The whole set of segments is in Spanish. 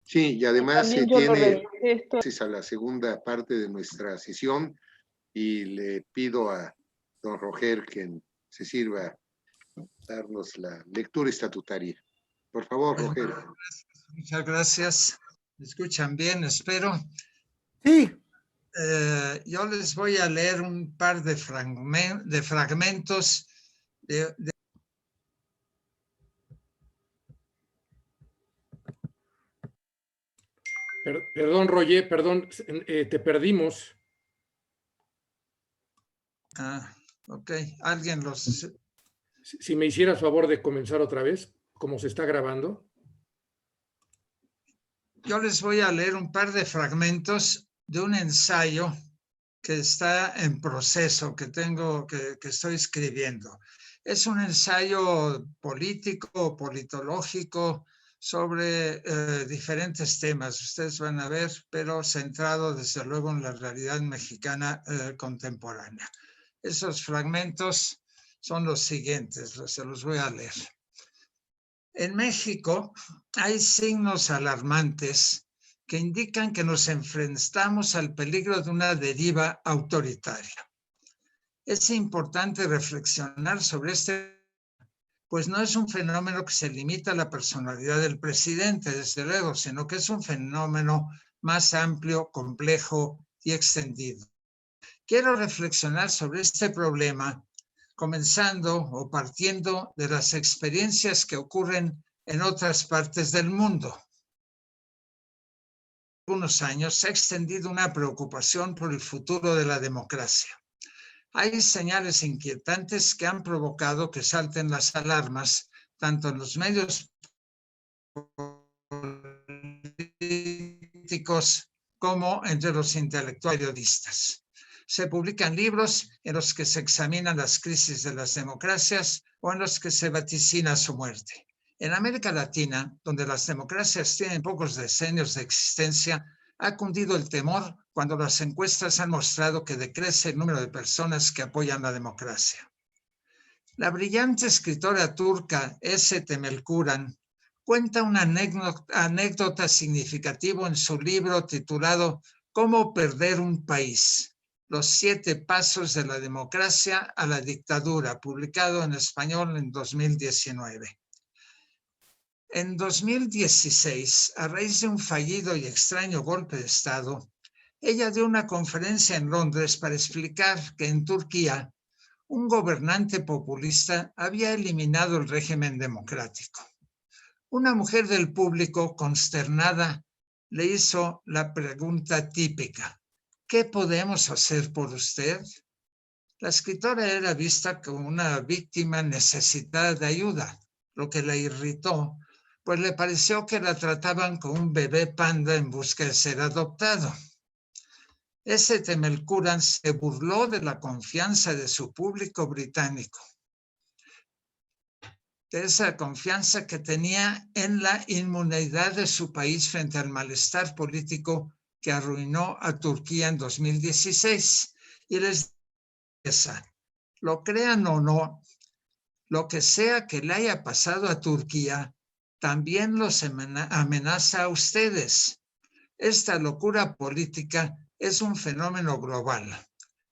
Sí, y además También yo lo tiene revisé esto. a la segunda parte de nuestra sesión y le pido a don Roger que se sirva darnos la lectura estatutaria. Por favor, Roger. Muchas gracias. ¿Me escuchan bien? Espero. Sí. Yo les voy a leer un par de fragmentos de Perdón, Roger, perdón, te perdimos. Ok, alguien los... Si me hicieras favor de comenzar otra vez, como se está grabando. Yo les voy a leer un par de fragmentos de un ensayo que está en proceso, que estoy escribiendo. Es un ensayo político, politológico, sobre diferentes temas, ustedes van a ver, pero centrado desde luego en la realidad mexicana contemporánea. Esos fragmentos son los siguientes, se los voy a leer. En México hay signos alarmantes que indican que nos enfrentamos al peligro de una deriva autoritaria. Es importante reflexionar sobre pues no es un fenómeno que se limita a la personalidad del presidente, desde luego, sino que es un fenómeno más amplio, complejo y extendido. Quiero reflexionar sobre este problema comenzando o partiendo de las experiencias que ocurren en otras partes del mundo. En algunos años se ha extendido una preocupación por el futuro de la democracia. Hay señales inquietantes que han provocado que salten las alarmas, tanto en los medios políticos como entre los intelectuales periodistas. Se publican libros en los que se examinan las crisis de las democracias o en los que se vaticina su muerte. En América Latina, donde las democracias tienen pocos decenios de existencia, ha cundido el temor cuando las encuestas han mostrado que decrece el número de personas que apoyan la democracia. La brillante escritora turca S. Temelkuran cuenta una anécdota significativa en su libro titulado ¿Cómo perder un país? Los 7 pasos de la democracia a la dictadura, publicado en español en 2019. En 2016, a raíz de un fallido y extraño golpe de Estado, ella dio una conferencia en Londres para explicar que en Turquía un gobernante populista había eliminado el régimen democrático. Una mujer del público, consternada, le hizo la pregunta típica: ¿qué podemos hacer por usted? La escritora era vista como una víctima necesitada de ayuda, lo que la irritó, pues le pareció que la trataban como un bebé panda en busca de ser adoptado. Ese Temelkuran se burló de la confianza de su público británico, de esa confianza que tenía en la inmunidad de su país frente al malestar político que arruinó a Turquía en 2016. Y les dice, lo crean o no, lo que sea que le haya pasado a Turquía, también los amenaza a ustedes. Esta locura política es un fenómeno global.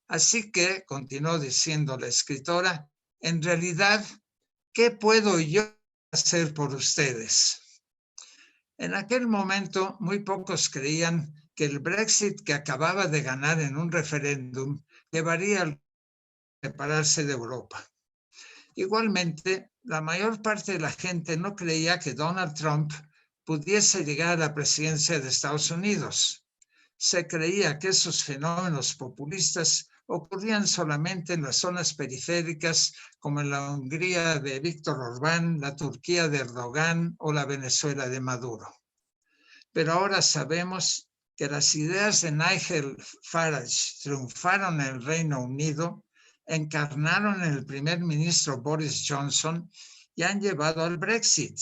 Así que, continuó diciendo la escritora, en realidad, ¿qué puedo yo hacer por ustedes? En aquel momento, muy pocos creían que el Brexit que acababa de ganar en un referéndum llevaría a separarse de Europa. Igualmente, la mayor parte de la gente no creía que Donald Trump pudiese llegar a la presidencia de Estados Unidos. Se creía que esos fenómenos populistas ocurrían solamente en las zonas periféricas como en la Hungría de Víctor Orbán, la Turquía de Erdogan o la Venezuela de Maduro. Pero ahora sabemos que las ideas de Nigel Farage triunfaron en el Reino Unido, encarnaron en el primer ministro Boris Johnson y han llevado al Brexit.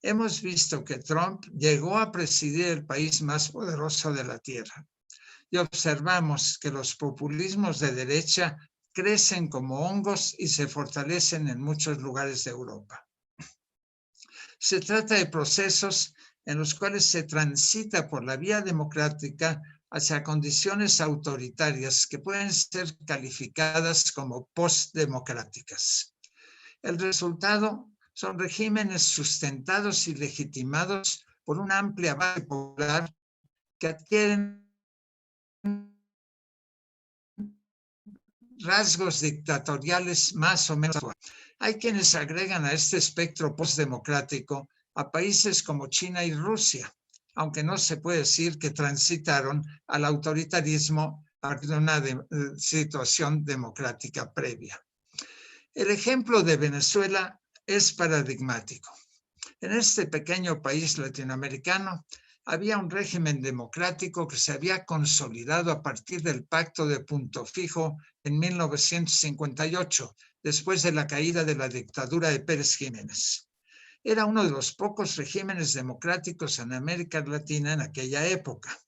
Hemos visto que Trump llegó a presidir el país más poderoso de la Tierra y observamos que los populismos de derecha crecen como hongos y se fortalecen en muchos lugares de Europa. Se trata de procesos en los cuales se transita por la vía democrática hacia condiciones autoritarias que pueden ser calificadas como postdemocráticas. El resultado son regímenes sustentados y legitimados por una amplia base popular que adquieren rasgos dictatoriales más o menos. Hay quienes agregan a este espectro postdemocrático a países como China y Rusia, aunque no se puede decir que transitaron al autoritarismo a partir de una situación democrática previa. El ejemplo de Venezuela es paradigmático. En este pequeño país latinoamericano había un régimen democrático que se había consolidado a partir del Pacto de Punto Fijo en 1958, después de la caída de la dictadura de Pérez Jiménez. Era uno de los pocos regímenes democráticos en América Latina en aquella época.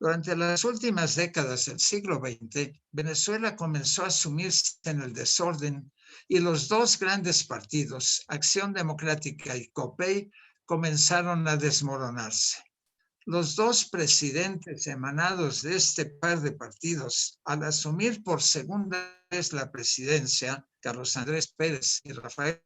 Durante las últimas décadas del siglo XX, Venezuela comenzó a sumirse en el desorden y los dos grandes partidos, Acción Democrática y COPEI, comenzaron a desmoronarse. Los dos presidentes emanados de este par de partidos, al asumir por segunda vez la presidencia, Carlos Andrés Pérez y Rafael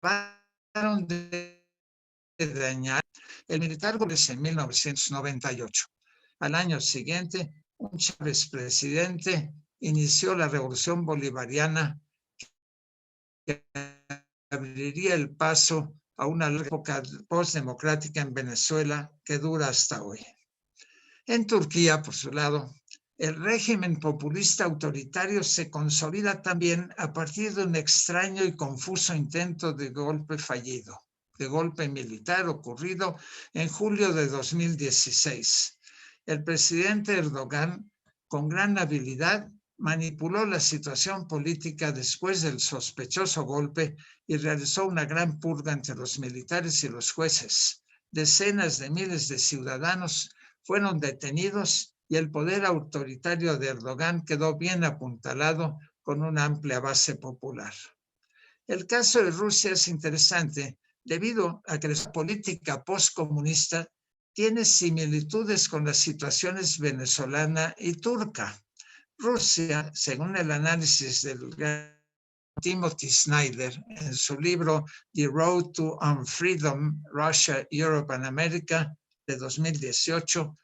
acabaron de dañar el militar Gómez en 1998. Al año siguiente, un Chávez presidente inició la revolución bolivariana que abriría el paso a una época postdemocrática en Venezuela que dura hasta hoy. En Turquía, por su lado, el régimen populista autoritario se consolida también a partir de un extraño y confuso intento de golpe fallido, de golpe militar ocurrido en julio de 2016. El presidente Erdogan, con gran habilidad, manipuló la situación política después del sospechoso golpe y realizó una gran purga entre los militares y los jueces. Decenas de miles de ciudadanos fueron detenidos y el poder autoritario de Erdogan quedó bien apuntalado con una amplia base popular. El caso de Rusia es interesante debido a que la política postcomunista tiene similitudes con las situaciones venezolana y turca. Rusia, según el análisis del Timothy Snyder en su libro The Road to Unfreedom, Russia, Europe and America, de 2018,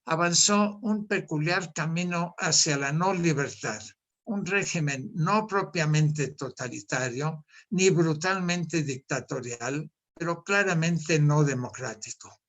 avanzó un peculiar camino hacia la no libertad, un régimen no propiamente totalitario ni brutalmente dictatorial, pero claramente no democrático.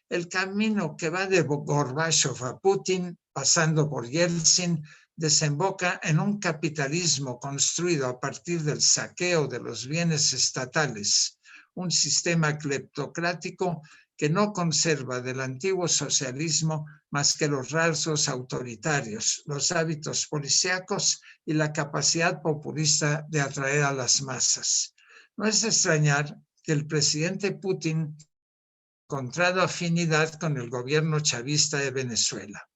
El camino que va de Gorbachov a Putin, pasando por Yeltsin, desemboca en un capitalismo construido a partir del saqueo de los bienes estatales, un sistema cleptocrático que no conserva del antiguo socialismo más que los rasgos autoritarios, los hábitos policíacos y la capacidad populista de atraer a las masas. No es de extrañar que el presidente Putin haya encontrado afinidad con el gobierno chavista de Venezuela.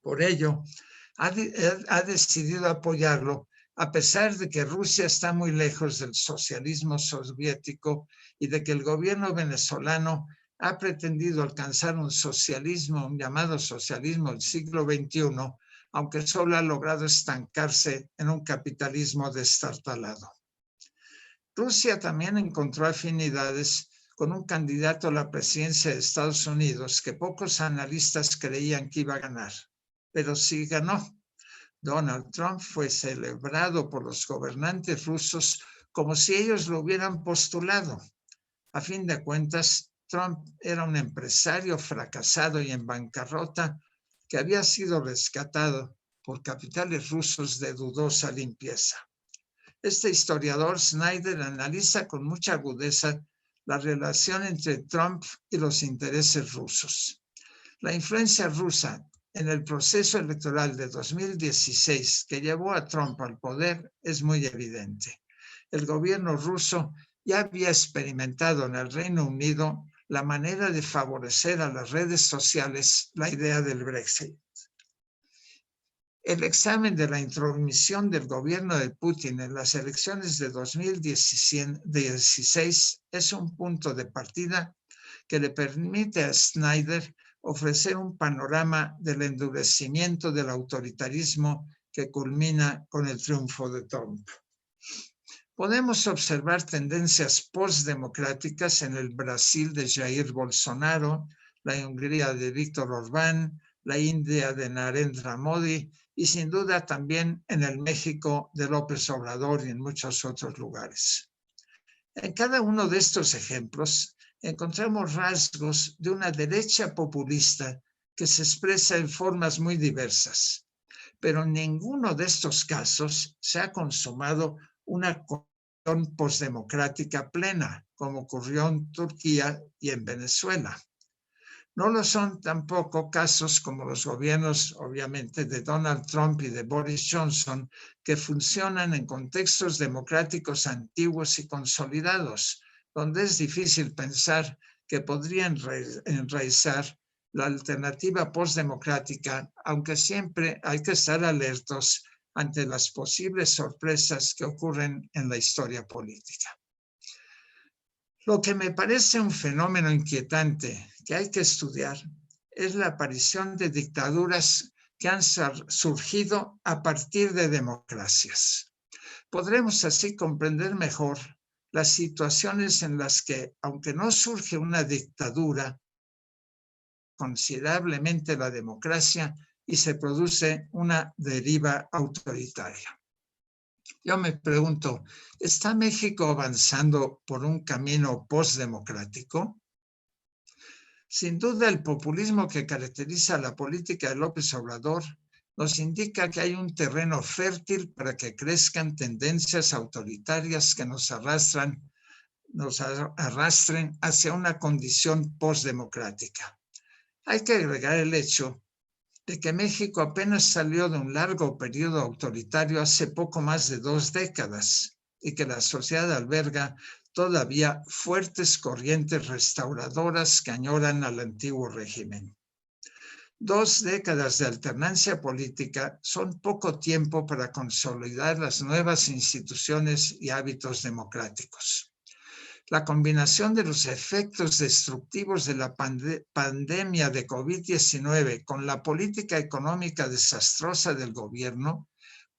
Por ello, ha decidido apoyarlo a pesar de que Rusia está muy lejos del socialismo soviético y de que el gobierno venezolano ha pretendido alcanzar un socialismo, un llamado socialismo del siglo XXI, aunque solo ha logrado estancarse en un capitalismo destartalado. Rusia también encontró afinidades con un candidato a la presidencia de Estados Unidos que pocos analistas creían que iba a ganar, pero sí ganó. Donald Trump fue celebrado por los gobernantes rusos como si ellos lo hubieran postulado. A fin de cuentas, Trump era un empresario fracasado y en bancarrota que había sido rescatado por capitales rusos de dudosa limpieza. Este historiador Snyder analiza con mucha agudeza la relación entre Trump y los intereses rusos. La influencia rusa en el proceso electoral de 2016 que llevó a Trump al poder es muy evidente. El gobierno ruso ya había experimentado en el Reino Unido la manera de favorecer a las redes sociales la idea del Brexit. El examen de la intromisión del gobierno de Putin en las elecciones de 2016 es un punto de partida que le permite a Snyder ofrecer un panorama del endurecimiento del autoritarismo que culmina con el triunfo de Trump. Podemos observar tendencias postdemocráticas en el Brasil de Jair Bolsonaro, la Hungría de Víctor Orbán, la India de Narendra Modi y sin duda también en el México de López Obrador y en muchos otros lugares. En cada uno de estos ejemplos encontramos rasgos de una derecha populista que se expresa en formas muy diversas, pero en ninguno de estos casos se ha consumado una constitución postdemocrática plena, como ocurrió en Turquía y en Venezuela. No lo son tampoco casos como los gobiernos, obviamente, de Donald Trump y de Boris Johnson, que funcionan en contextos democráticos antiguos y consolidados, donde es difícil pensar que podrían enraizar la alternativa postdemocrática, aunque siempre hay que estar alertos ante las posibles sorpresas que ocurren en la historia política. Lo que me parece un fenómeno inquietante que hay que estudiar es la aparición de dictaduras que han surgido a partir de democracias. Podremos así comprender mejor las situaciones en las que, aunque no surge una dictadura, considerablemente la democracia y se produce una deriva autoritaria. Yo me pregunto, ¿está México avanzando por un camino postdemocrático? Sin duda, el populismo que caracteriza la política de López Obrador nos indica que hay un terreno fértil para que crezcan tendencias autoritarias que nos arrastren hacia una condición postdemocrática. Hay que agregar el hecho de que México apenas salió de un largo periodo autoritario hace poco más de 2 décadas y que la sociedad alberga todavía fuertes corrientes restauradoras que añoran al antiguo régimen. 2 décadas de alternancia política son poco tiempo para consolidar las nuevas instituciones y hábitos democráticos. La combinación de los efectos destructivos de la pandemia de COVID-19 con la política económica desastrosa del gobierno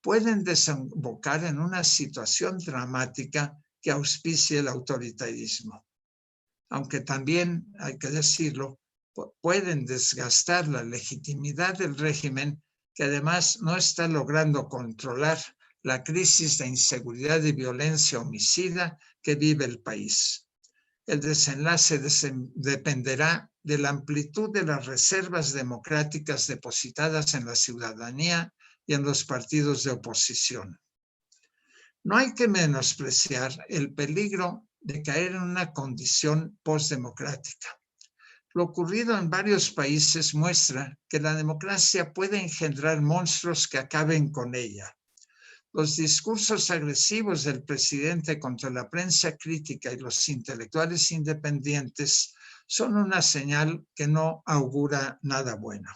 pueden desembocar en una situación dramática que auspicie el autoritarismo. Aunque también, hay que decirlo, pueden desgastar la legitimidad del régimen que además no está logrando controlar la crisis de inseguridad y violencia homicida que vive el país. El desenlace dependerá de la amplitud de las reservas democráticas depositadas en la ciudadanía y en los partidos de oposición. No hay que menospreciar el peligro de caer en una condición postdemocrática. Lo ocurrido en varios países muestra que la democracia puede engendrar monstruos que acaben con ella. Los discursos agresivos del presidente contra la prensa crítica y los intelectuales independientes son una señal que no augura nada bueno.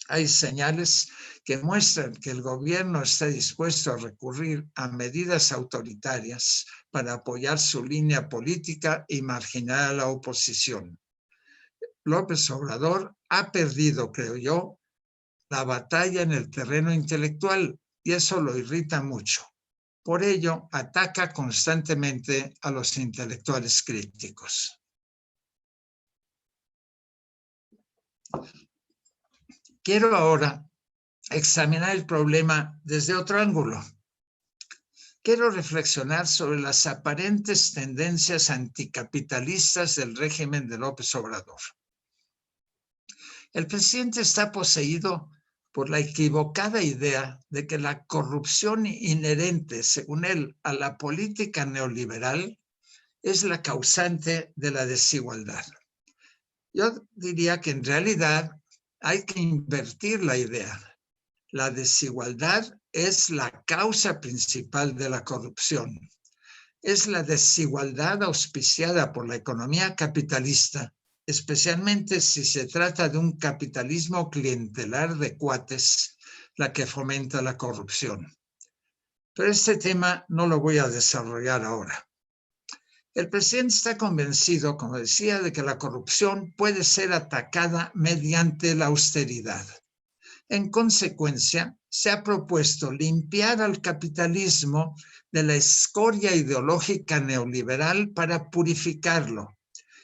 Hay señales que muestran que el gobierno está dispuesto a recurrir a medidas autoritarias para apoyar su línea política y marginar a la oposición. López Obrador ha perdido, creo yo, la batalla en el terreno intelectual y eso lo irrita mucho. Por ello, ataca constantemente a los intelectuales críticos. Quiero ahora examinar el problema desde otro ángulo. Quiero reflexionar sobre las aparentes tendencias anticapitalistas del régimen de López Obrador. El presidente está poseído por la equivocada idea de que la corrupción inherente, según él, a la política neoliberal es la causante de la desigualdad. Yo diría que en realidad hay que invertir la idea. La desigualdad es la causa principal de la corrupción. Es la desigualdad auspiciada por la economía capitalista, especialmente si se trata de un capitalismo clientelar de cuates, la que fomenta la corrupción. Pero este tema no lo voy a desarrollar ahora. El presidente está convencido, como decía, de que la corrupción puede ser atacada mediante la austeridad. En consecuencia, se ha propuesto limpiar al capitalismo de la escoria ideológica neoliberal para purificarlo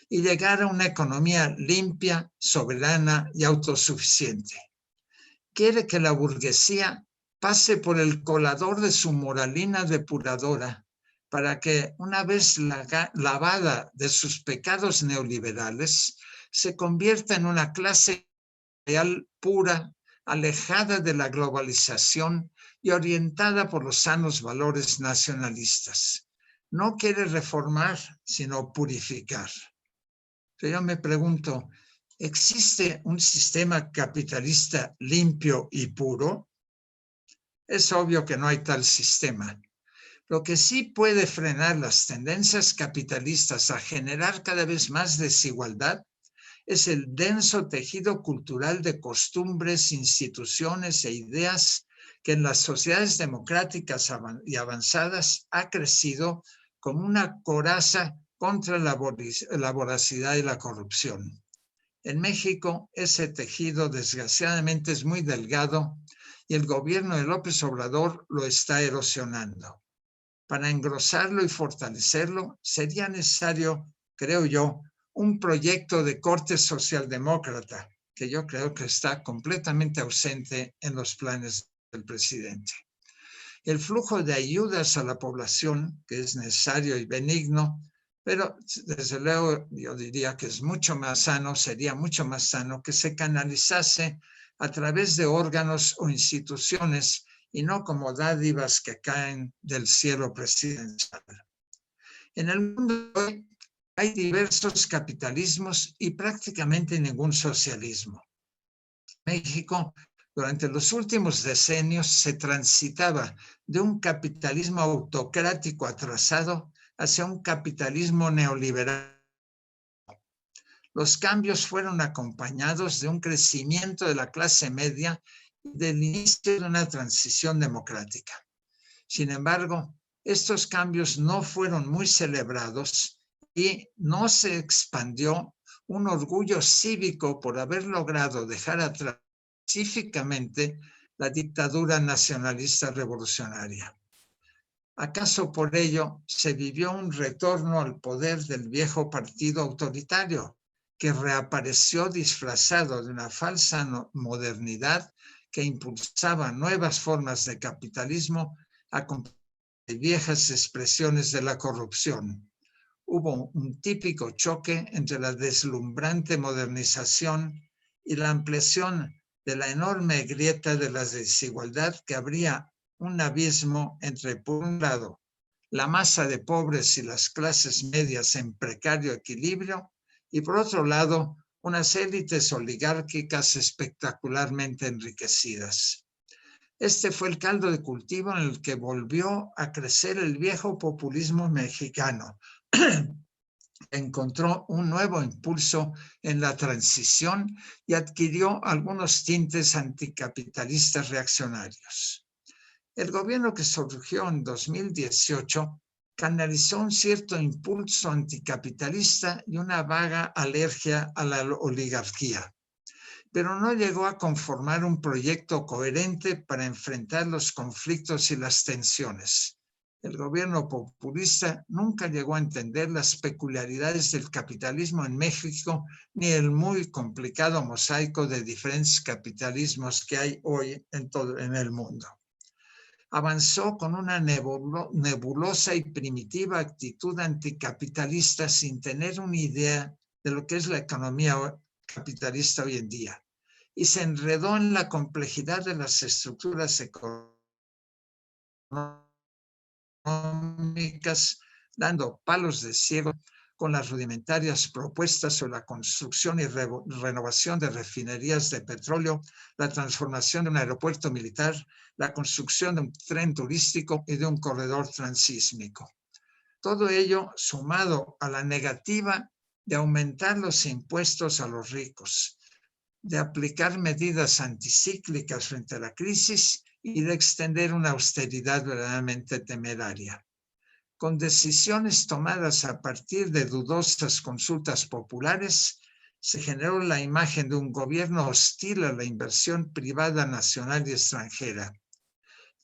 y llegar a una economía limpia, soberana y autosuficiente. Quiere que la burguesía pase por el colador de su moralina depuradora para que, una vez lavada de sus pecados neoliberales, se convierta en una clase real pura, alejada de la globalización y orientada por los sanos valores nacionalistas. No quiere reformar, sino purificar. Pero yo me pregunto, ¿existe un sistema capitalista limpio y puro? Es obvio que no hay tal sistema. Lo que sí puede frenar las tendencias capitalistas a generar cada vez más desigualdad es el denso tejido cultural de costumbres, instituciones e ideas que en las sociedades democráticas y avanzadas ha crecido como una coraza contra la voracidad y la corrupción. En México, ese tejido desgraciadamente es muy delgado y el gobierno de López Obrador lo está erosionando. Para engrosarlo y fortalecerlo, sería necesario, creo yo, un proyecto de corte socialdemócrata, que yo creo que está completamente ausente en los planes del presidente. El flujo de ayudas a la población, que es necesario y benigno, pero desde luego yo diría que es mucho más sano, sería mucho más sano que se canalizase a través de órganos o instituciones y no como dádivas que caen del cielo presidencial. En el mundo de hoy hay diversos capitalismos y prácticamente ningún socialismo. En México, durante los últimos decenios, se transitaba de un capitalismo autocrático atrasado hacia un capitalismo neoliberal. Los cambios fueron acompañados de un crecimiento de la clase media y del inicio de una transición democrática. Sin embargo, estos cambios no fueron muy celebrados y no se expandió un orgullo cívico por haber logrado dejar atrás pacíficamente la dictadura nacionalista revolucionaria. ¿Acaso por ello se vivió un retorno al poder del viejo partido autoritario, que reapareció disfrazado de una falsa modernidad que impulsaba nuevas formas de capitalismo acompañadas de viejas expresiones de la corrupción? Hubo un típico choque entre la deslumbrante modernización y la ampliación de la enorme grieta de la desigualdad que abría un abismo entre, por un lado, la masa de pobres y las clases medias en precario equilibrio, y por otro lado, unas élites oligárquicas espectacularmente enriquecidas. Este fue el caldo de cultivo en el que volvió a crecer el viejo populismo mexicano. Encontró un nuevo impulso en la transición y adquirió algunos tintes anticapitalistas reaccionarios. El gobierno que surgió en 2018 canalizó un cierto impulso anticapitalista y una vaga alergia a la oligarquía, pero no llegó a conformar un proyecto coherente para enfrentar los conflictos y las tensiones. El gobierno populista nunca llegó a entender las peculiaridades del capitalismo en México ni el muy complicado mosaico de diferentes capitalismos que hay hoy en el mundo. Avanzó con una nebulosa y primitiva actitud anticapitalista sin tener una idea de lo que es la economía capitalista hoy en día, y se enredó en la complejidad de las estructuras económicas, dando palos de ciego con las rudimentarias propuestas sobre la construcción y renovación de refinerías de petróleo, la transformación de un aeropuerto militar, la construcción de un tren turístico y de un corredor transísmico. Todo ello sumado a la negativa de aumentar los impuestos a los ricos, de aplicar medidas anticíclicas frente a la crisis y de extender una austeridad verdaderamente temeraria. Con decisiones tomadas a partir de dudosas consultas populares, se generó la imagen de un gobierno hostil a la inversión privada nacional y extranjera.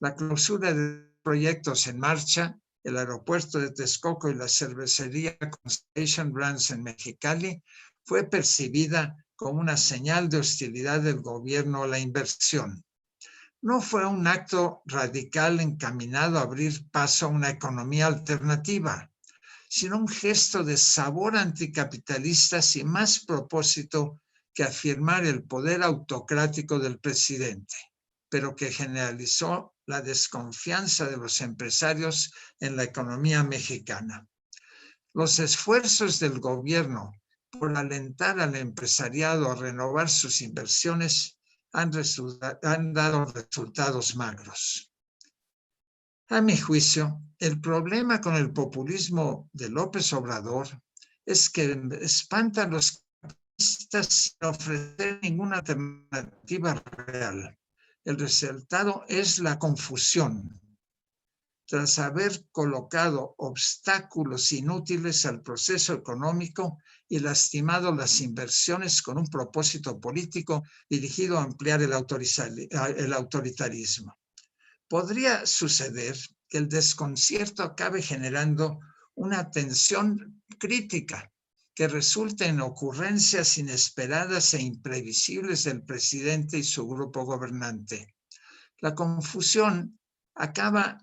La clausura de proyectos en marcha, el aeropuerto de Texcoco y la cervecería Constellation Brands en Mexicali, fue percibida como una señal de hostilidad del gobierno a la inversión. No fue un acto radical encaminado a abrir paso a una economía alternativa, sino un gesto de sabor anticapitalista sin más propósito que afirmar el poder autocrático del presidente, pero que generalizó la desconfianza de los empresarios en la economía mexicana. Los esfuerzos del gobierno por alentar al empresariado a renovar sus inversiones han dado resultados magros. A mi juicio, el problema con el populismo de López Obrador es que espanta a los capitalistas sin ofrecer ninguna alternativa real. El resultado es la confusión. Tras haber colocado obstáculos inútiles al proceso económico y lastimado las inversiones con un propósito político dirigido a ampliar el autoritarismo. Podría suceder que el desconcierto acabe generando una tensión crítica que resulte en ocurrencias inesperadas e imprevisibles del presidente y su grupo gobernante. La confusión acaba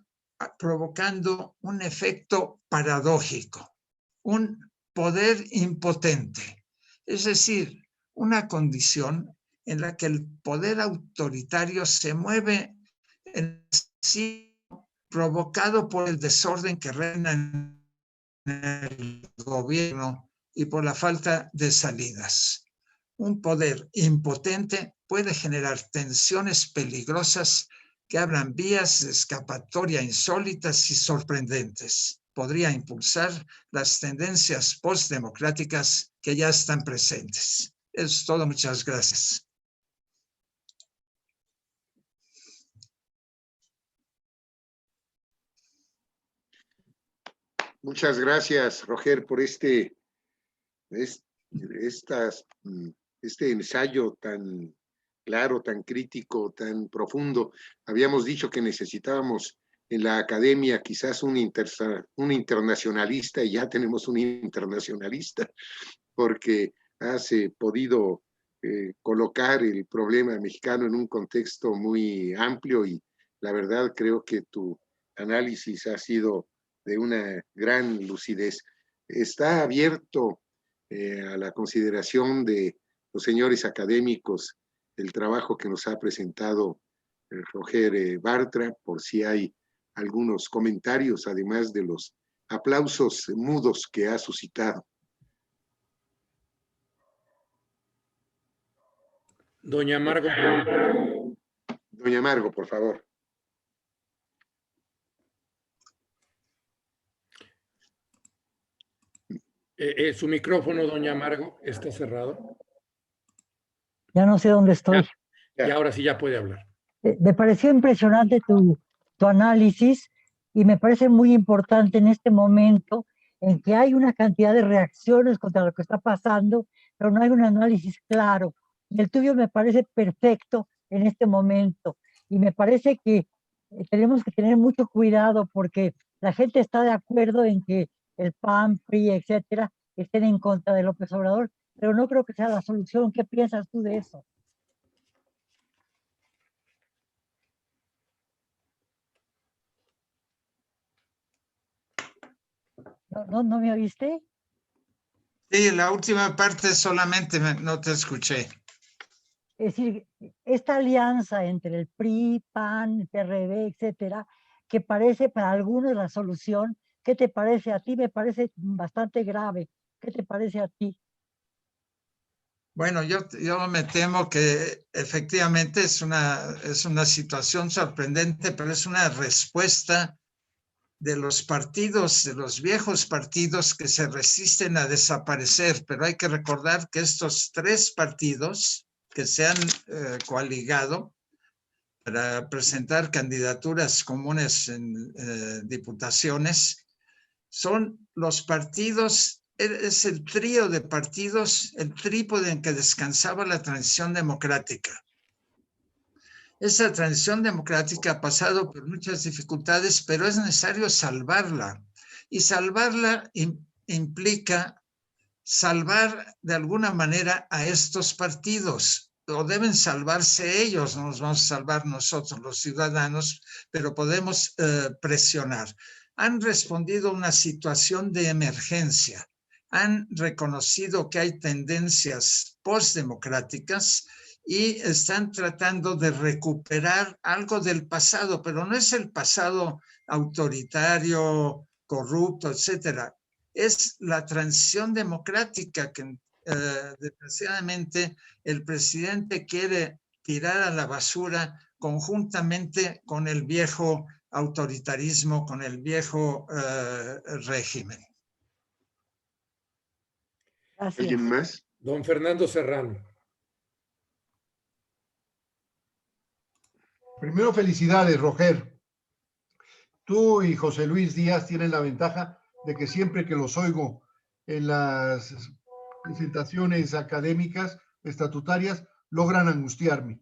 provocando un efecto paradójico, un poder impotente, es decir, una condición en la que el poder autoritario se mueve en sí provocado por el desorden que reina en el gobierno y por la falta de salidas. Un poder impotente puede generar tensiones peligrosas que abran vías de escapatoria insólitas y sorprendentes. Podría impulsar las tendencias postdemocráticas que ya están presentes. Eso es todo. Muchas gracias. Muchas gracias, Roger, por este ensayo tan claro, tan crítico, tan profundo. Habíamos dicho que necesitábamos en la academia quizás un internacionalista, y ya tenemos un internacionalista, porque has podido colocar el problema mexicano en un contexto muy amplio, y la verdad creo que tu análisis ha sido de una gran lucidez. Está abierto a la consideración de los señores académicos el trabajo que nos ha presentado Roger Bartra, por si hay algunos comentarios, además de los aplausos mudos que ha suscitado. Doña Margo. Doña Margo, por favor. Su micrófono, doña Margo, está cerrado. Ya no sé dónde estoy. Y ahora sí ya puede hablar. Me pareció impresionante tu análisis, y me parece muy importante en este momento en que hay una cantidad de reacciones contra lo que está pasando, pero no hay un análisis claro. Y el tuyo me parece perfecto en este momento. Y me parece que tenemos que tener mucho cuidado, porque la gente está de acuerdo en que el PAN, PRI, etcétera, estén en contra de López Obrador, pero no creo que sea la solución. ¿Qué piensas tú de eso? ¿No me oíste? Sí, la última parte solamente no te escuché. Es decir, esta alianza entre el PRI, PAN, PRD, etcétera, que parece para algunos la solución, ¿qué te parece a ti? Me parece bastante grave ¿Qué te parece a ti? Bueno, yo me temo que efectivamente es una situación sorprendente, pero es una respuesta de los partidos, de los viejos partidos que se resisten a desaparecer. Pero hay que recordar que estos tres partidos que se han coaligado para presentar candidaturas comunes en diputaciones son los partidos, es el trío de partidos, el trípode en que descansaba la transición democrática. Esa transición democrática ha pasado por muchas dificultades, pero es necesario salvarla. Y salvarla implica salvar de alguna manera a estos partidos. O deben salvarse ellos, no nos vamos a salvar nosotros los ciudadanos, pero podemos presionar. Han respondido a una situación de emergencia, han reconocido que hay tendencias postdemocráticas y están tratando de recuperar algo del pasado, pero no es el pasado autoritario, corrupto, etcétera. Es la transición democrática que desgraciadamente el presidente quiere tirar a la basura conjuntamente con el viejo autoritarismo, con el viejo régimen. Gracias. ¿Alguien más? Don Fernando Serrano. Primero, felicidades, Roger. Tú y José Luis Díaz tienen la ventaja de que siempre que los oigo en las presentaciones académicas, estatutarias, logran angustiarme.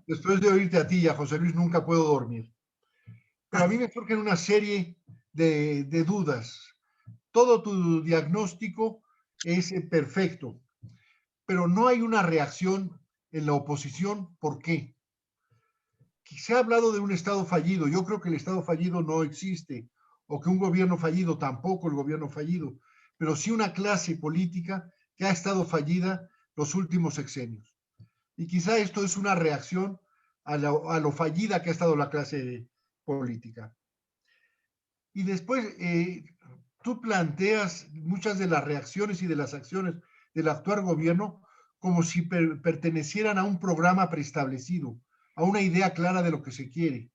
Después de oírte a ti y a José Luis, nunca puedo dormir. Pero a mí me surgen una serie de dudas. Todo tu diagnóstico es perfecto, pero no hay una reacción en la oposición. ¿Por qué? Se ha hablado de un Estado fallido. Yo creo que el Estado fallido no existe, o que un gobierno fallido tampoco el gobierno fallido, pero sí una clase política que ha estado fallida los últimos sexenios. Y quizá esto es una reacción a lo fallida que ha estado la clase política. Y después, tú planteas muchas de las reacciones y de las acciones del actual gobierno como si pertenecieran a un programa preestablecido, a una idea clara de lo que se quiere.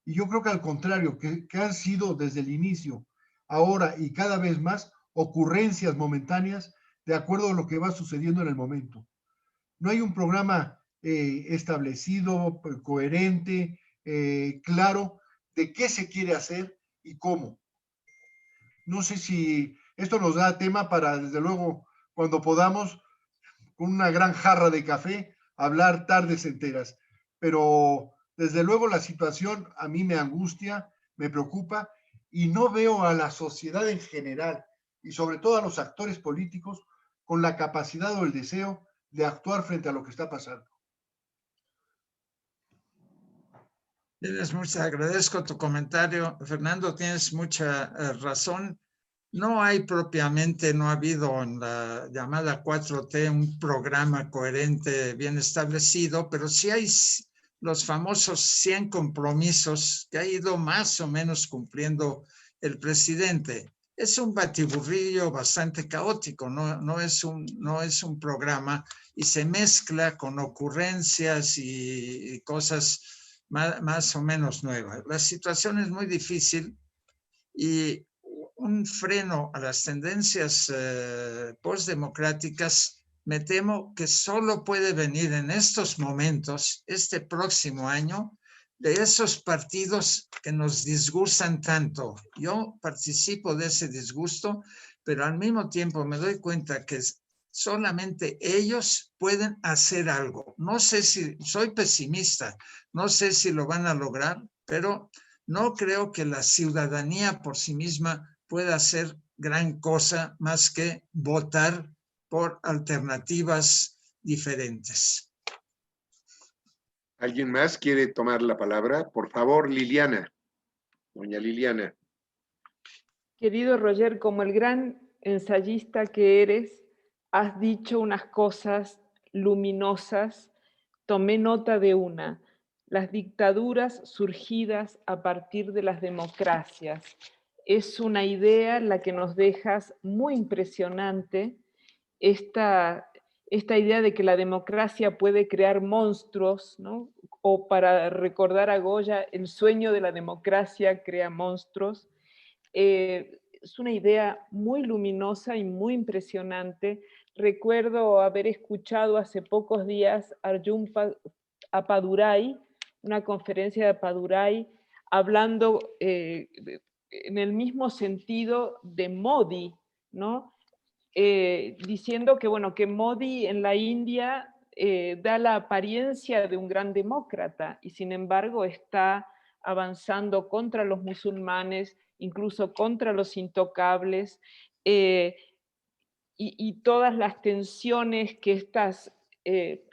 Y yo creo que al contrario, que han sido desde el inicio, ahora y cada vez más, ocurrencias momentáneas de acuerdo a lo que va sucediendo en el momento. No hay un programa establecido, coherente, claro, de qué se quiere hacer y cómo. No sé si esto nos da tema para, desde luego, cuando podamos, con una gran jarra de café, hablar tardes enteras. Pero, desde luego, la situación a mí me angustia, me preocupa, y no veo a la sociedad en general, y sobre todo a los actores políticos, con la capacidad o el deseo de actuar frente a lo que está pasando. Agradezco tu comentario, Fernando, tienes mucha razón. No hay propiamente, no ha habido en la llamada 4T un programa coherente, bien establecido, pero sí hay los famosos 100 compromisos que ha ido más o menos cumpliendo el presidente. Es un batiburrillo bastante caótico, no es un programa, y se mezcla con ocurrencias y cosas más o menos nuevas. La situación es muy difícil y un freno a las tendencias postdemocráticas, me temo que solo puede venir en estos momentos, este próximo año, de esos partidos que nos disgustan tanto. Yo participo de ese disgusto, pero al mismo tiempo me doy cuenta que solamente ellos pueden hacer algo. No sé si, soy pesimista, no sé si lo van a lograr, pero no creo que la ciudadanía por sí misma pueda hacer gran cosa más que votar por alternativas diferentes. ¿Alguien más quiere tomar la palabra? Por favor, Liliana. Doña Liliana. Querido Roger, como el gran ensayista que eres, has dicho unas cosas luminosas. Tomé nota de una: las dictaduras surgidas a partir de las democracias. es una idea la que nos dejas muy impresionante, esta idea de que la democracia puede crear monstruos, ¿no? O para recordar a Goya, el sueño de la democracia crea monstruos. Es una idea muy luminosa y muy impresionante. Recuerdo haber escuchado hace pocos días a Arjun Appadurai, una conferencia de Appadurai, hablando en el mismo sentido de Modi, ¿no? Diciendo que, bueno, que Modi en la India da la apariencia de un gran demócrata y sin embargo está avanzando contra los musulmanes, incluso contra los intocables, y todas las tensiones que estas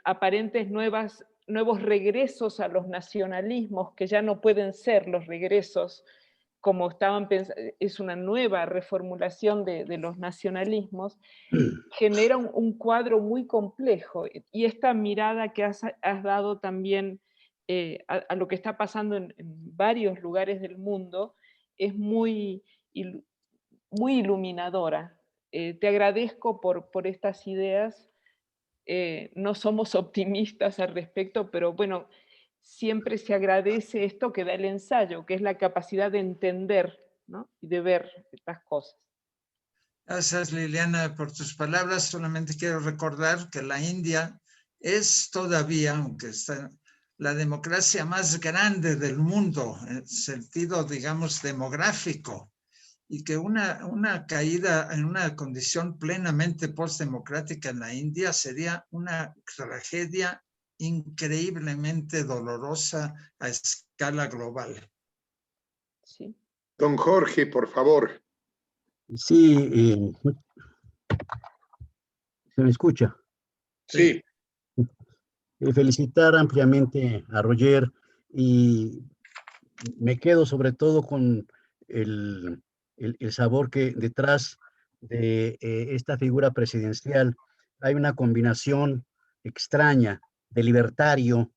aparentes nuevos regresos a los nacionalismos, que ya no pueden ser los regresos como estaban pensando, es una nueva reformulación de los nacionalismos, genera un cuadro muy complejo. Y esta mirada que has dado también a lo que está pasando en varios lugares del mundo es muy iluminadora. Te agradezco por estas ideas. No somos optimistas al respecto, pero bueno, siempre se agradece esto que da el ensayo, que es la capacidad de entender, ¿no? Y de ver estas cosas. Gracias, Liliana, por tus palabras. Solamente quiero recordar que la India es todavía, aunque está la democracia más grande del mundo, en sentido, digamos, demográfico, y que una caída en una condición plenamente postdemocrática en la India sería una tragedia increíblemente dolorosa a escala global. Sí. Don Jorge, por favor. Sí, ¿se me escucha? Sí. Felicitar ampliamente a Roger y me quedo sobre todo con el sabor que detrás de esta figura presidencial hay una combinación extraña de libertario,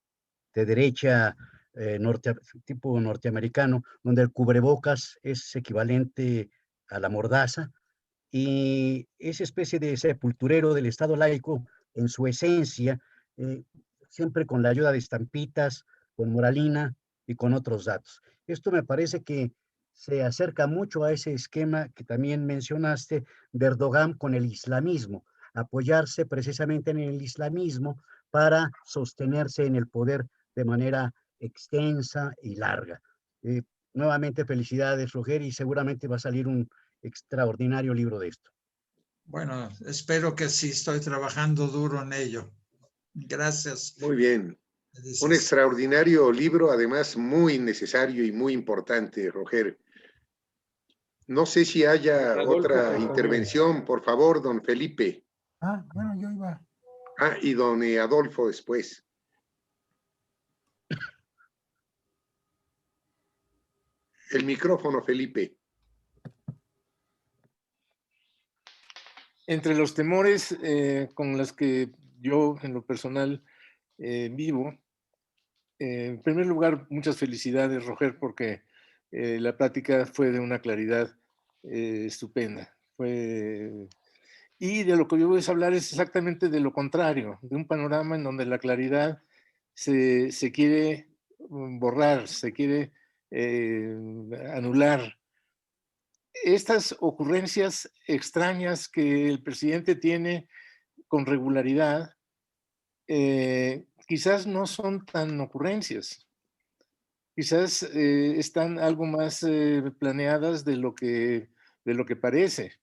de derecha tipo norteamericano, donde el cubrebocas es equivalente a la mordaza, y esa especie de sepulturero del Estado laico en su esencia, eh, siempre con la ayuda de estampitas, con moralina y con otros datos. Esto me parece que se acerca mucho a ese esquema que también mencionaste de Erdogan con el islamismo, apoyarse precisamente en el islamismo para sostenerse en el poder de manera extensa y larga. Nuevamente felicidades, Roger, y seguramente va a salir un extraordinario libro de esto. Bueno, espero que sí, estoy trabajando duro en ello. Gracias. Muy bien. Un extraordinario libro, además muy necesario y muy importante, Roger. No sé si haya Adolfo, otra intervención, por favor, don Felipe. Bueno, yo iba. Y don Adolfo después. El micrófono, Felipe. Entre los temores con los que yo en lo personal vivo, en primer lugar, muchas felicidades, Roger, porque la plática fue de una claridad estupenda. Y de lo que yo voy a hablar es exactamente de lo contrario, de un panorama en donde la claridad se quiere borrar, se quiere anular. Estas ocurrencias extrañas que el presidente tiene con regularidad, quizás no son tan ocurrencias, quizás están algo más planeadas de lo que parece.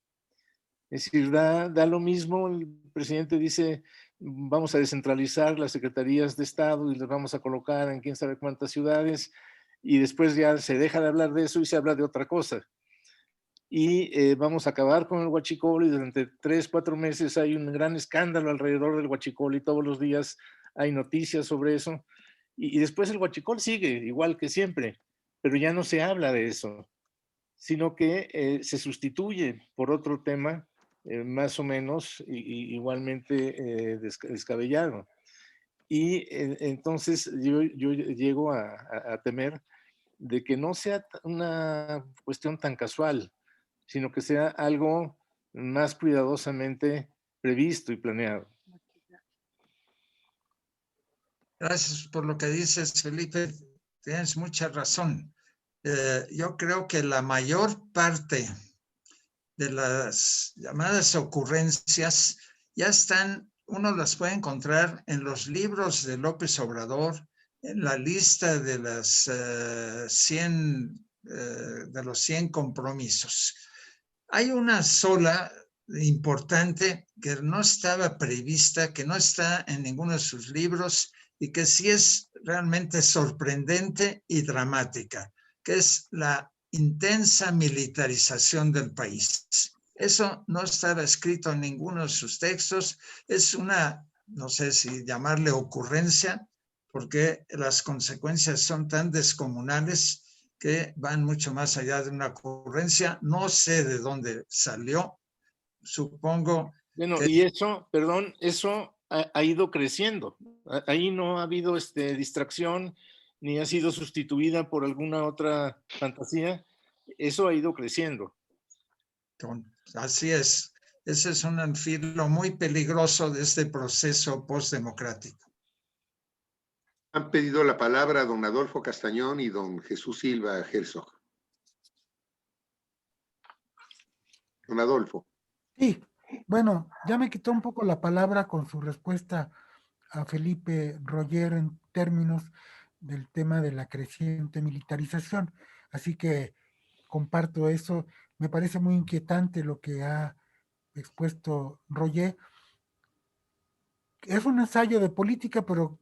Es decir, da lo mismo, el presidente dice, vamos a descentralizar las secretarías de Estado y las vamos a colocar en quién sabe cuántas ciudades, y después ya se deja de hablar de eso y se habla de otra cosa. Y vamos a acabar con el huachicol, y durante 3, 4 meses hay un gran escándalo alrededor del huachicol y todos los días hay noticias sobre eso, y después el huachicol sigue igual que siempre, pero ya no se habla de eso, sino que se sustituye por otro tema más o menos igualmente descabellado. Y entonces yo llego a temer de que no sea una cuestión tan casual, sino que sea algo más cuidadosamente previsto y planeado. Gracias por lo que dices, Felipe. Tienes mucha razón. Yo creo que la mayor parte de las llamadas ocurrencias ya están, uno las puede encontrar en los libros de López Obrador, en la lista de las 100 de los 100 compromisos. Hay una sola importante que no estaba prevista, que no está en ninguno de sus libros y que sí es realmente sorprendente y dramática, que es la intensa militarización del país. Eso no estaba escrito en ninguno de sus textos, es una, no sé si llamarle ocurrencia, porque las consecuencias son tan descomunales que van mucho más allá de una ocurrencia. No sé de dónde salió, supongo. Bueno, y eso, perdón, eso ha ido creciendo. Ahí no ha habido distracción, ni ha sido sustituida por alguna otra fantasía. Eso ha ido creciendo. Así es. Ese es un filo muy peligroso de este proceso postdemocrático. Han pedido la palabra don Adolfo Castañón y don Jesús Silva Herzog. Don Adolfo. Sí, bueno, ya me quitó un poco la palabra con su respuesta a Felipe Roger en términos del tema de la creciente militarización. Así que comparto eso. Me parece muy inquietante lo que ha expuesto Roger. Es un ensayo de política, pero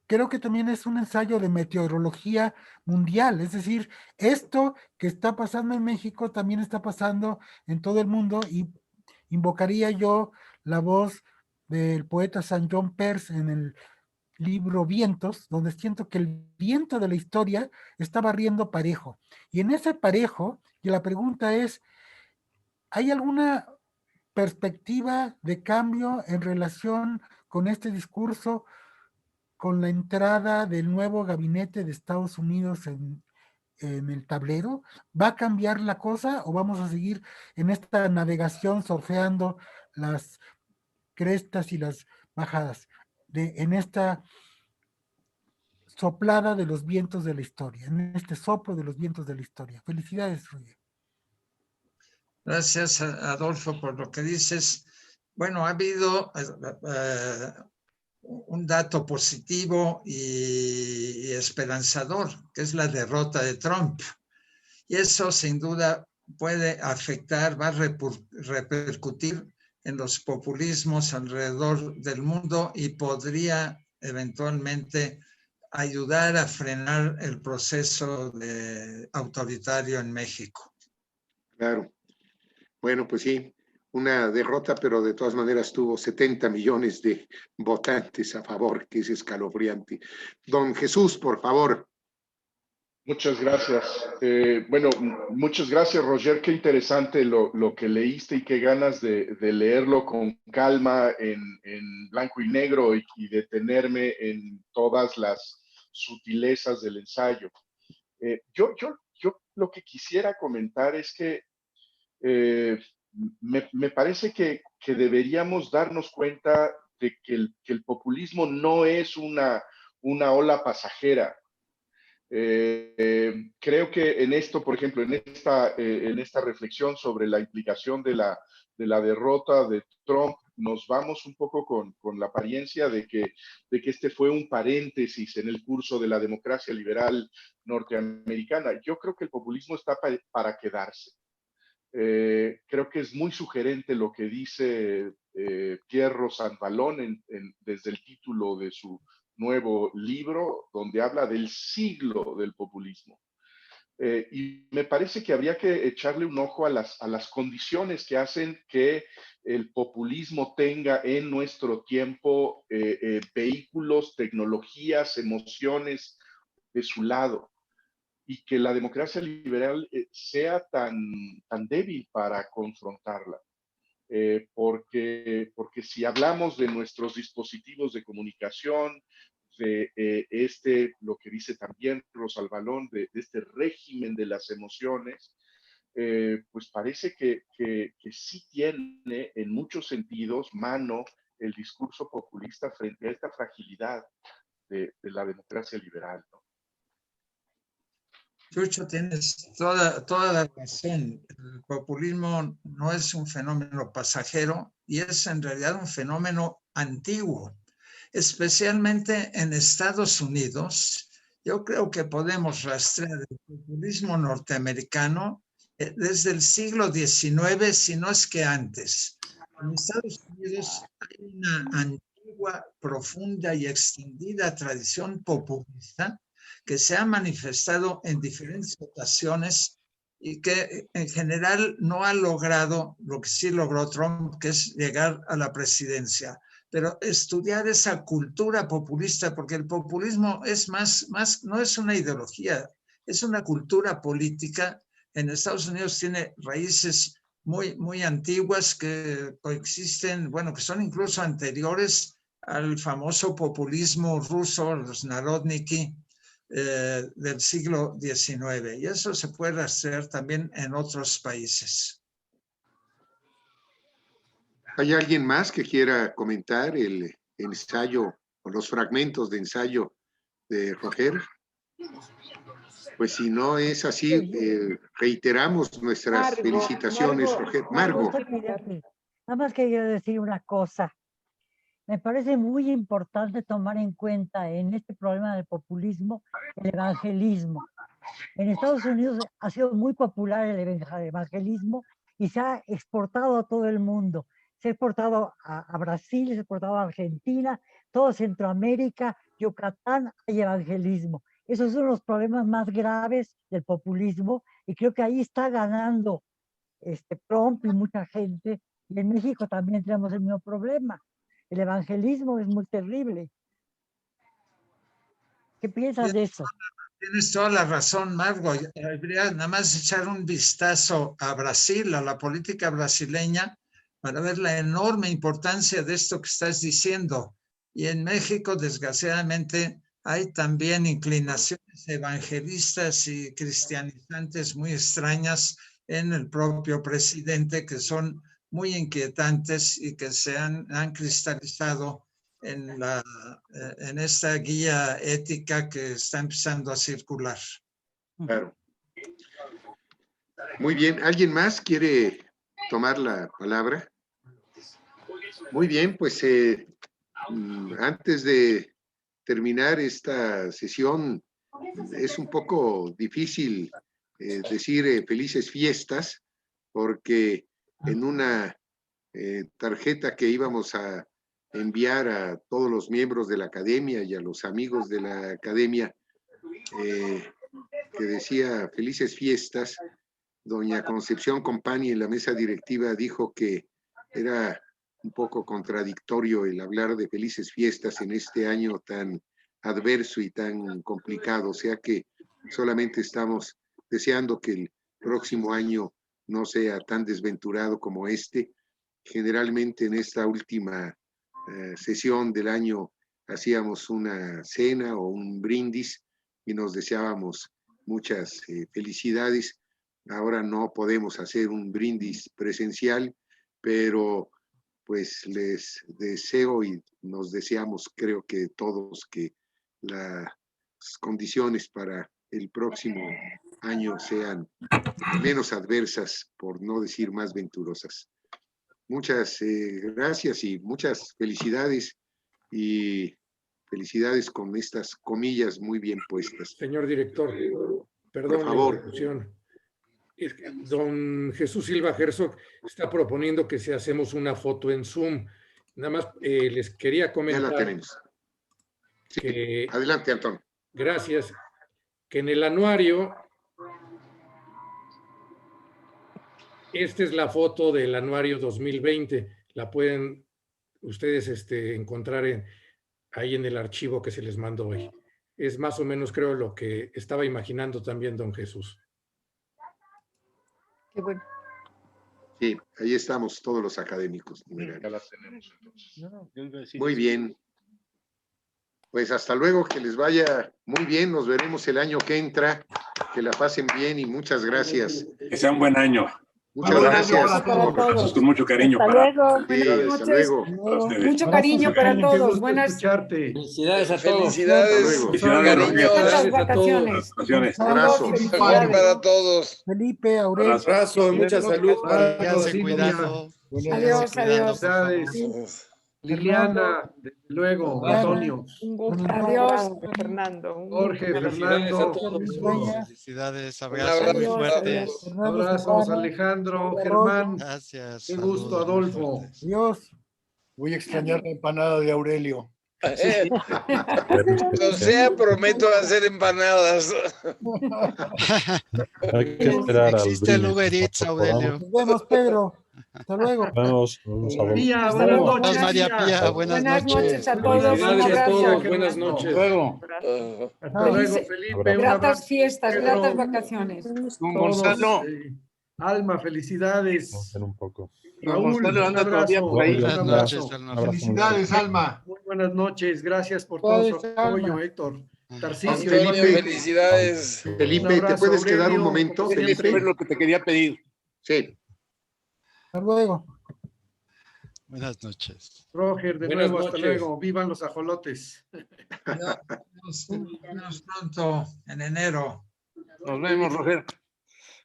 creo que también es un ensayo de meteorología mundial. Es decir, esto que está pasando en México también está pasando en todo el mundo y invocaría yo la voz del poeta San John Peirce en el libro Vientos, donde siento que el viento de la historia está barriendo parejo. Y en ese parejo, y la pregunta es, ¿hay alguna perspectiva de cambio en relación con este discurso, con la entrada del nuevo gabinete de Estados Unidos en el tablero? ¿Va a cambiar la cosa o vamos a seguir en esta navegación surfeando las crestas y las bajadas, en esta soplada de los vientos de la historia, en este soplo de los vientos de la historia? Felicidades, Roger. Gracias, Adolfo, por lo que dices. Bueno, ha habido un dato positivo y esperanzador, que es la derrota de Trump. Y eso sin duda puede afectar, va a repercutir en los populismos alrededor del mundo y podría eventualmente ayudar a frenar el proceso autoritario en México. Claro. Bueno, pues sí, una derrota, pero de todas maneras tuvo 70 millones de votantes a favor, que es escalofriante. Don Jesús, por favor. Muchas gracias. Bueno, muchas gracias, Roger. Qué interesante lo que leíste y qué ganas de leerlo con calma en blanco y negro y detenerme en todas las sutilezas del ensayo. Yo lo que quisiera comentar es que me parece que deberíamos darnos cuenta de que el populismo no es una ola pasajera. Creo que en esto, por ejemplo, en esta reflexión sobre la implicación de la derrota de Trump, nos vamos un poco con la apariencia de que este fue un paréntesis en el curso de la democracia liberal norteamericana. Yo creo que el populismo está para quedarse. Creo que es muy sugerente lo que dice Pierro Sanvalón desde el título de su nuevo libro, donde habla del siglo del populismo. Y me parece que habría que echarle un ojo a las condiciones que hacen que el populismo tenga en nuestro tiempo vehículos, tecnologías, emociones de su lado, y que la democracia liberal sea tan débil para confrontarla. Porque si hablamos de nuestros dispositivos de comunicación, de lo que dice también Rosa Balón, de este régimen de las emociones, pues parece que sí tiene en muchos sentidos mano el discurso populista frente a esta fragilidad de la democracia liberal, ¿no? Chucho, tienes toda la razón. El populismo no es un fenómeno pasajero y es en realidad un fenómeno antiguo, especialmente en Estados Unidos. Yo creo que podemos rastrear el populismo norteamericano desde el siglo XIX, si no es que antes. En Estados Unidos hay una antigua, profunda y extendida tradición populista que se ha manifestado en diferentes ocasiones y que en general no ha logrado lo que sí logró Trump, que es llegar a la presidencia. Pero estudiar esa cultura populista, porque el populismo es más no es una ideología, es una cultura política. En Estados Unidos tiene raíces muy antiguas que coexisten, bueno, que son incluso anteriores al famoso populismo ruso, los Narodniki, del siglo XIX. Y eso se puede hacer también en otros países. ¿Hay alguien más que quiera comentar el ensayo o los fragmentos de ensayo de Roger? Pues si no es así, reiteramos nuestras felicitaciones, Roger. Margo. Nada más quería decir una cosa. Me parece muy importante tomar en cuenta en este problema del populismo el evangelismo. En Estados Unidos ha sido muy popular el evangelismo y se ha exportado a todo el mundo. Se ha exportado a Brasil, se ha exportado a Argentina, todo Centroamérica, Yucatán, hay evangelismo. Esos son los problemas más graves del populismo y creo que ahí está ganando Trump y mucha gente. Y en México también tenemos el mismo problema. El evangelismo es muy terrible. ¿Qué piensas de eso? Tienes toda la razón, Margo. Habría nada más echar un vistazo a Brasil, a la política brasileña, para ver la enorme importancia de esto que estás diciendo. Y en México, desgraciadamente, hay también inclinaciones evangelistas y cristianizantes muy extrañas en el propio presidente, que son muy inquietantes y que se han cristalizado en esta guía ética que está empezando a circular. Claro. Muy bien. ¿Alguien más quiere tomar la palabra? Muy bien, pues antes de terminar esta sesión, es un poco difícil decir felices fiestas, porque en una tarjeta que íbamos a enviar a todos los miembros de la academia y a los amigos de la academia, que decía felices fiestas, doña Concepción Compani en la mesa directiva dijo que era un poco contradictorio el hablar de felices fiestas en este año tan adverso y tan complicado, o sea que solamente estamos deseando que el próximo año no sea tan desventurado como este. Generalmente en esta última sesión del año hacíamos una cena o un brindis y nos deseábamos muchas felicidades. Ahora no podemos hacer un brindis presencial, pero pues les deseo y nos deseamos, creo que todos, que las condiciones para el próximo año sean menos adversas, por no decir más venturosas. Muchas gracias y muchas felicidades, y felicidades con estas comillas muy bien puestas. Señor director, perdón la interrupción. Don Jesús Silva Herzog está proponiendo que si hacemos una foto en Zoom. Nada más les quería comentar. Ya la tenemos. Sí, que, adelante, Antón. Gracias. Que en el anuario, esta es la foto del anuario 2020. La pueden ustedes encontrar ahí en el archivo que se les mandó hoy. Es más o menos, creo, lo que estaba imaginando también don Jesús. Qué bueno. Sí, ahí estamos todos los académicos. Ya las tenemos entonces. Muy bien. Pues hasta luego, que les vaya muy bien. Nos veremos el año que entra. Que la pasen bien y muchas gracias. Que sea un buen año. Muchas gracias. Abrazos con mucho cariño Hasta para luego. Sí, Buenas hasta noches. luego. para ustedes. Mucho cariño para Qué todos. gusto Buenas escucharte. Felicidades a todos. Felicidades. Hasta luego. Felicidades, Cariño. Muchas vacaciones. Felicitaciones. Abrazo. Igual para todos. Felipe, Aurelio. Abrazo y mucha salud para todos. Váyanse cuidando. Adiós, adiós. Felicidades. Liliana, desde luego, Antonio, Un gusto. Adiós. Fernando. Un Jorge, gusto. Felicidades a Fernando, todos. Felicidades, Un abrazos muy abrazo. fuertes. Abrazos, Alejandro, Germán. Gracias. Qué Gusto, saludos Adolfo. Dios. Voy a extrañar la empanada de Aurelio. O sea, prometo hacer empanadas. Hay que esperar al Existe el brindis Uber Eats, hasta que Aurelio. Nos vemos, Pedro. Hasta luego. podamos. Vamos a ver. Pía, Hasta buenas luego. noches. María Pía, buenas Buenas noches a todos. Un Felicidades a abrazo. todos. Buenas noches. Luego, Hasta luego, Felices- Felipe. Un Gratas abrazo. fiestas, Pedro. gratas vacaciones. don Todos, Gonzalo, Alma, felicidades. Avanzar un poco. don Raúl, Gonzalo un anda todavía abrazo. por ahí. Un Buenas abrazo. noches, Un abrazo. Felicidades, Alma. Muy buenas noches. Gracias por todo su Felicidades, apoyo, Alma. Héctor. Tarcisio, Felipe. Antonio, felicidades. Felipe, Un ¿te abrazo, puedes quedar un Aurelio. momento, Eso es Felipe? lo que te quería pedir. Sí. Hasta luego. Buenas noches. Roger, de Buenas nuevo, hasta noches. luego. Vivan los ajolotes. Nos vemos pronto en enero. Nos vemos, Roger.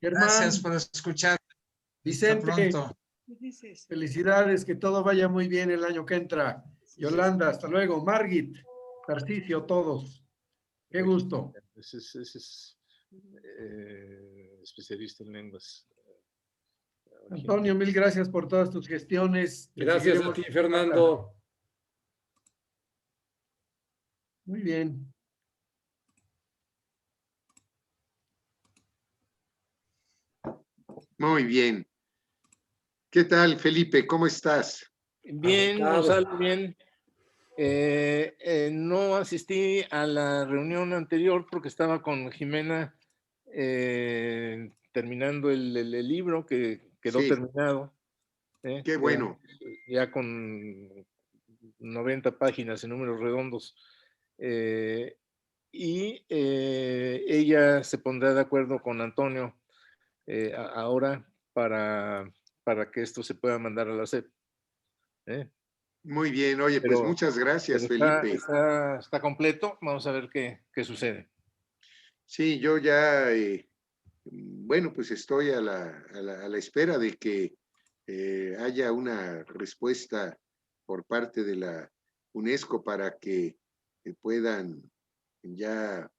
Germán, Gracias por escuchar. Hasta Vicente, pronto. felicidades, que todo vaya muy bien el año que entra. Yolanda, hasta luego. Margit, Tarcisio, todos. Qué gusto. Ese es especialista en lenguas. Antonio, mil gracias por todas tus gestiones. Te Gracias a seguiremos ti, en Fernando. Muy bien. Muy bien. ¿Qué tal, Felipe? ¿Cómo estás? Bien, Gonzalo, bien. No asistí a la reunión anterior porque estaba con Jimena terminando el libro que quedó Sí. terminado. Qué bueno. Ya con 90 páginas en números redondos. Y ella se pondrá de acuerdo con Antonio ahora para que esto se pueda mandar a la SEP. Muy bien. Oye, pues Pero- muchas gracias, Pero Felipe. está completo. Vamos a ver qué sucede. Sí, yo ya, bueno, pues estoy a la espera de que haya una respuesta por parte de la UNESCO para que puedan ya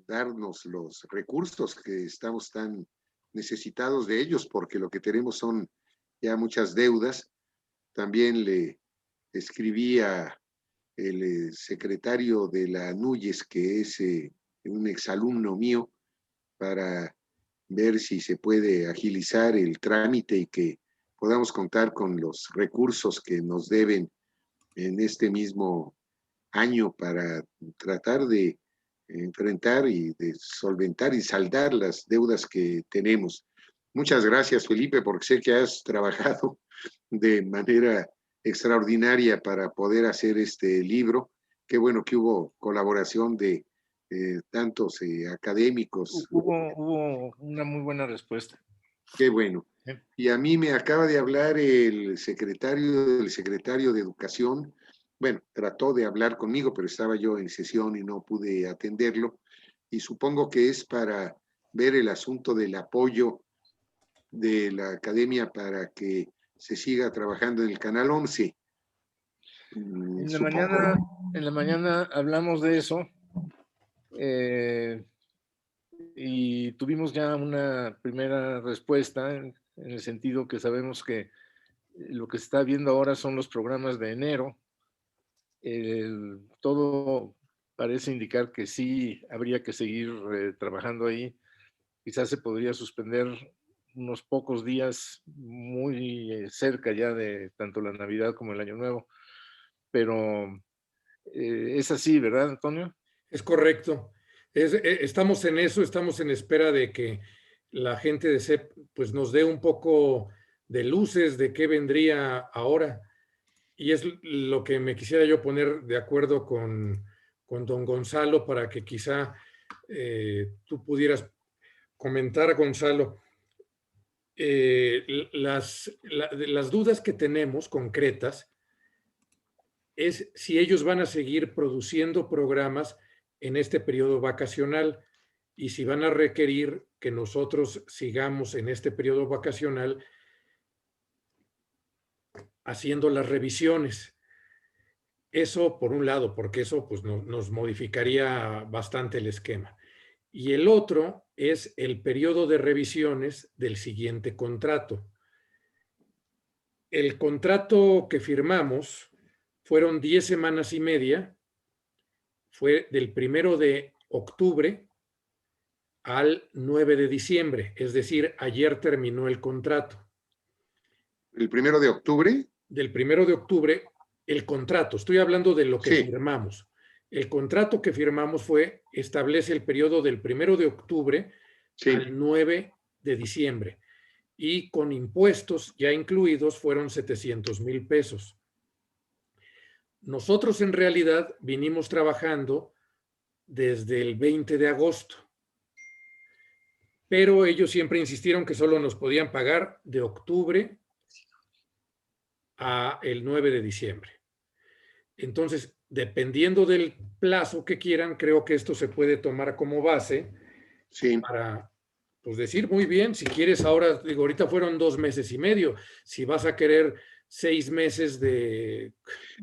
darnos los recursos que estamos tan necesitados de ellos, porque lo que tenemos son ya muchas deudas. También le escribí a el secretario de la NUYES, que es un exalumno mío, para ver si se puede agilizar el trámite y que podamos contar con los recursos que nos deben en este mismo año para tratar de enfrentar y de solventar y saldar las deudas que tenemos. Muchas gracias, Felipe, porque sé que has trabajado de manera extraordinaria para poder hacer este libro. Qué bueno que hubo colaboración de tantos académicos. Hubo una muy buena respuesta. Qué bueno. Y a mí me acaba de hablar el secretario de Educación. Bueno, trató de hablar conmigo, pero estaba yo en sesión y no pude atenderlo. Y supongo que es para ver el asunto del apoyo de la academia para que se siga trabajando en el Canal 11. En la Supongo. mañana hablamos de eso y tuvimos ya una primera respuesta en el sentido que sabemos que lo que se está viendo ahora son los programas de enero. Todo parece indicar que sí habría que seguir trabajando ahí. Quizás se podría suspender unos pocos días muy cerca ya de tanto la Navidad como el Año Nuevo. Pero es así, ¿verdad, Antonio? Es correcto. Estamos en eso, estamos en espera de que la gente de CEP pues, nos dé un poco de luces de qué vendría ahora. Y es lo que me quisiera yo poner de acuerdo con don Gonzalo para que quizá tú pudieras comentar, Gonzalo, las dudas que tenemos concretas es si ellos van a seguir produciendo programas en este periodo vacacional y si van a requerir que nosotros sigamos en este periodo vacacional haciendo las revisiones. Eso por un lado, porque eso pues, nos modificaría bastante el esquema. Y el otro es el periodo de revisiones del siguiente contrato. El contrato que firmamos fueron 10 semanas y media, fue del 1 de octubre al 9 de diciembre, es decir, ayer terminó el contrato. ¿El 1 de octubre? Del 1 de octubre, el contrato, estoy hablando de lo que firmamos. El contrato que firmamos establece el periodo del 1 de octubre al 9 de diciembre y con impuestos ya incluidos fueron 700,000 pesos. Nosotros en realidad vinimos trabajando desde el 20 de agosto, pero ellos siempre insistieron que solo nos podían pagar de octubre a el 9 de diciembre. Entonces, dependiendo del plazo que quieran, creo que esto se puede tomar como base para pues, decir, muy bien, si quieres ahora, digo, ahorita fueron 2 meses y medio, si vas a querer 6 meses de...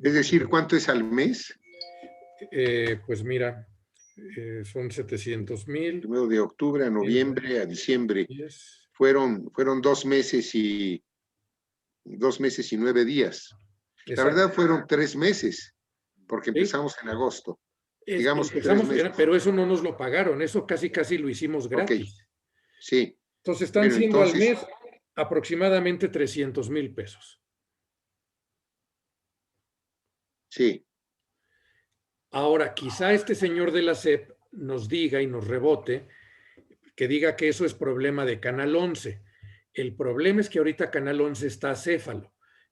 Es decir, ¿cuánto es al mes? Pues mira, son 700,000. 1 de octubre a noviembre a diciembre. Fueron 2 meses y 9 días. La verdad fueron 3 meses, porque empezamos en agosto. Digamos que 3 meses. Pero eso no nos lo pagaron, eso casi lo hicimos gratis. Okay. Sí. Entonces están siendo al mes aproximadamente 300,000 pesos. Sí. Ahora, quizá este señor de la SEP nos diga y nos rebote, que diga que eso es problema de Canal 11. El problema es que ahorita Canal 11 está acéfalo.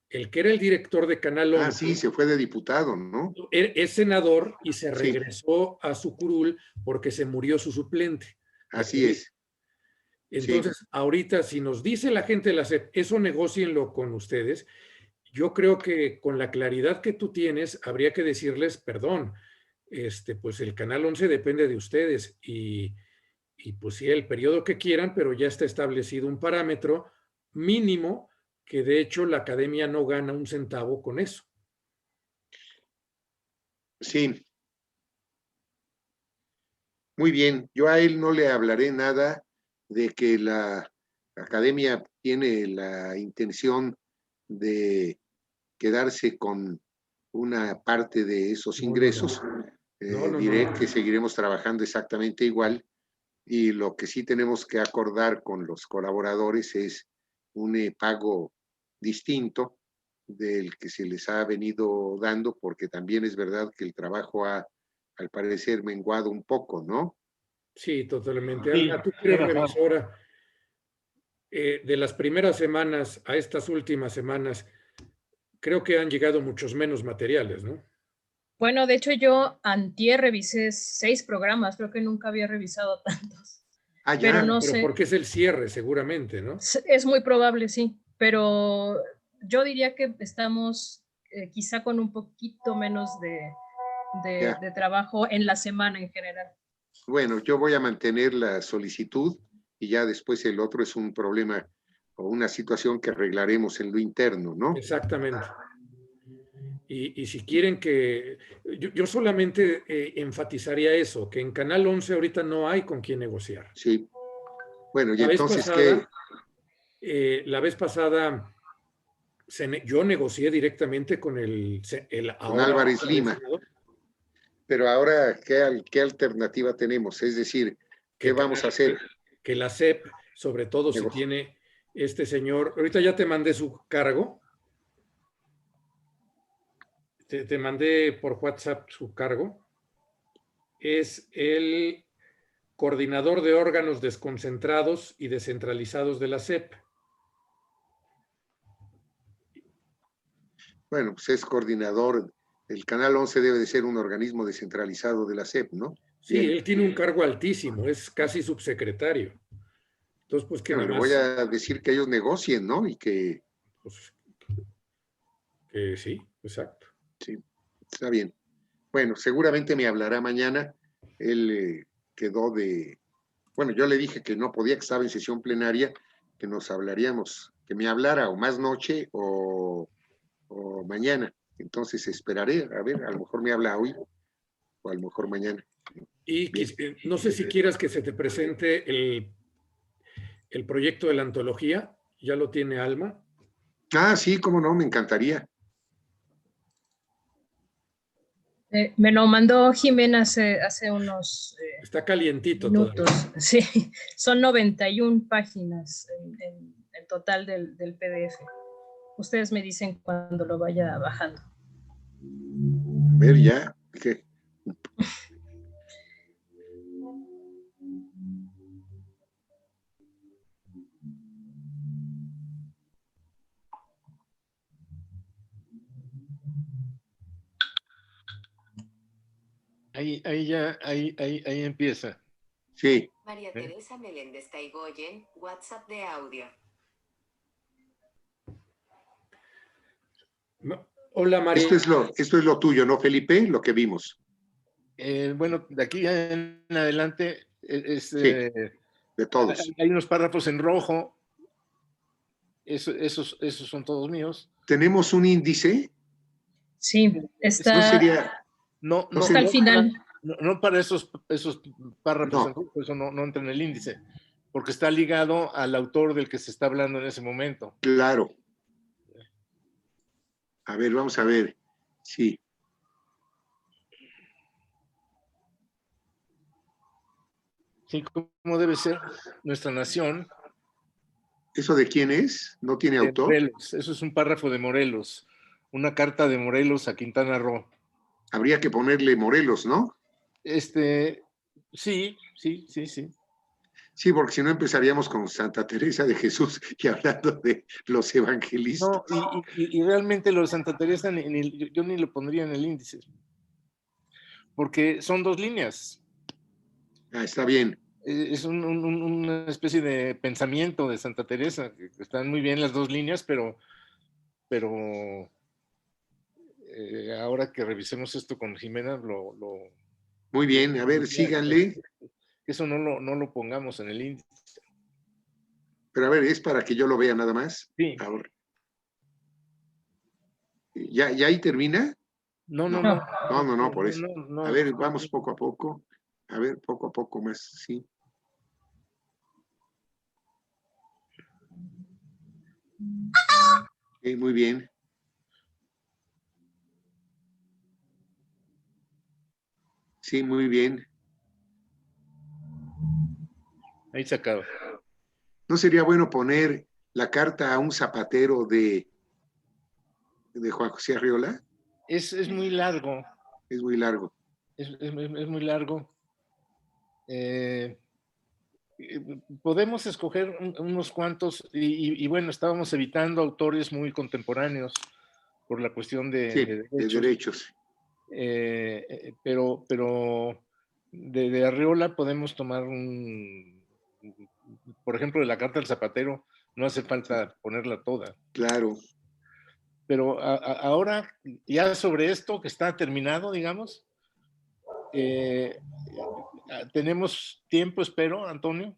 El que era el director de Canal 11... Ah, sí, se fue de diputado, ¿no? Es senador y se regresó a su curul porque se murió su suplente. Así es. Entonces, ahorita, si nos dice la gente de la SEP, eso negócienlo con ustedes, yo creo que con la claridad que tú tienes, habría que decirles, perdón, pues el Canal 11 depende de ustedes y pues sí, el periodo que quieran, pero ya está establecido un parámetro mínimo que de hecho la academia no gana un centavo con eso. Sí. Muy bien, yo a él no le hablaré nada de que la academia tiene la intención de quedarse con una parte de esos ingresos. Diré que seguiremos trabajando exactamente igual y lo que sí tenemos que acordar con los colaboradores es un pago distinto del que se les ha venido dando, porque también es verdad que el trabajo ha, al parecer, menguado un poco, ¿no? Sí, totalmente. Ana, tú eres revisora. De las primeras semanas a estas últimas semanas, creo que han llegado muchos menos materiales, ¿no? Bueno, de hecho yo antier revisé 6 programas, creo que nunca había revisado tantos. Ah, ya. Pero no pero sé. porque es el cierre, seguramente, ¿no? Es muy probable, sí, pero yo diría que estamos quizá con un poquito menos de trabajo en la semana en general. Bueno, yo voy a mantener la solicitud y ya después el otro es un problema o una situación que arreglaremos en lo interno, ¿no? Exactamente. Y si quieren que... Yo solamente enfatizaría eso, que en Canal 11 ahorita no hay con quién negociar. Sí. Bueno, y la entonces, pasada, la vez pasada yo negocié directamente con con Álvarez Lima. Pero ahora, ¿qué alternativa tenemos? Es decir, ¿qué vamos a hacer? Que la SEP, sobre todo si tiene este señor... Ahorita ya te mandé su cargo. Te mandé por WhatsApp su cargo. Es el coordinador de órganos desconcentrados y descentralizados de la SEP. Bueno, pues es coordinador el Canal 11 debe de ser un organismo descentralizado de la SEP, ¿no? Sí, Bien. él tiene un cargo altísimo, es casi subsecretario. Entonces, pues que Bueno, nada le más, voy a decir que ellos negocien, ¿no? Y que pues, sí, exacto. sí, está bien. Bueno, seguramente me hablará mañana. Él quedó de... Bueno, yo le dije que no podía, que estaba en sesión plenaria, que nos hablaríamos, que me hablara o más noche o mañana. Entonces esperaré, a ver, a lo mejor me habla hoy o a lo mejor mañana. Y Bien. no sé si quieras que se te presente el proyecto de la antología, ¿ya lo tiene Alma? Ah, sí, cómo no, me encantaría. Me lo mandó Jimena hace unos Está calientito minutos. todavía. Sí, son 91 páginas en total del PDF. Ustedes me dicen cuando lo vaya bajando. A ver, ya. ¿Qué? Ahí empieza. Sí. María Teresa Meléndez Taigoyen, WhatsApp de audio. Hola, María. Esto es lo tuyo, ¿no, Felipe? Lo que vimos. Bueno, de aquí en adelante de todos. Hay unos párrafos en rojo. Esos son todos míos. ¿Tenemos un índice? Sí, está, ¿No sería, está al final. No para esos párrafos en rojo, eso no entra en el índice, porque está ligado al autor del que se está hablando en ese momento. Claro. A ver, vamos a ver. Sí. Sí, ¿cómo debe ser nuestra nación? ¿Eso de quién es? ¿No tiene autor? Morelos. Eso es un párrafo de Morelos. Una carta de Morelos a Quintana Roo. Habría que ponerle Morelos, ¿no? Sí. Sí, porque si no empezaríamos con Santa Teresa de Jesús y hablando de los evangelistas. No, y realmente lo de Santa Teresa yo ni lo pondría en el índice. Porque son 2 líneas. Ah, está bien. Es una especie de pensamiento de Santa Teresa. Están muy bien las 2 líneas, pero ahora que revisemos esto con Jimena, muy bien, a ver, síganle. Eso no lo pongamos en el índice. Pero a ver, ¿es para que yo lo vea nada más? Sí. Ahora. ¿Ya ahí termina? No, por eso. No, a ver, vamos poco a poco. A ver, poco a poco más, sí. Muy bien. Sí, muy bien. Ahí se acaba. ¿No sería bueno poner la carta a un zapatero de Juan José Arriola? Es muy largo. Es muy largo. Es muy largo. Podemos escoger unos cuantos y bueno, estábamos evitando autores muy contemporáneos por la cuestión de derechos. Pero de Arriola podemos tomar por ejemplo, de la carta del zapatero, no hace falta ponerla toda. Claro. Pero ahora, ya sobre esto que está terminado, digamos, tenemos tiempo, espero, Antonio,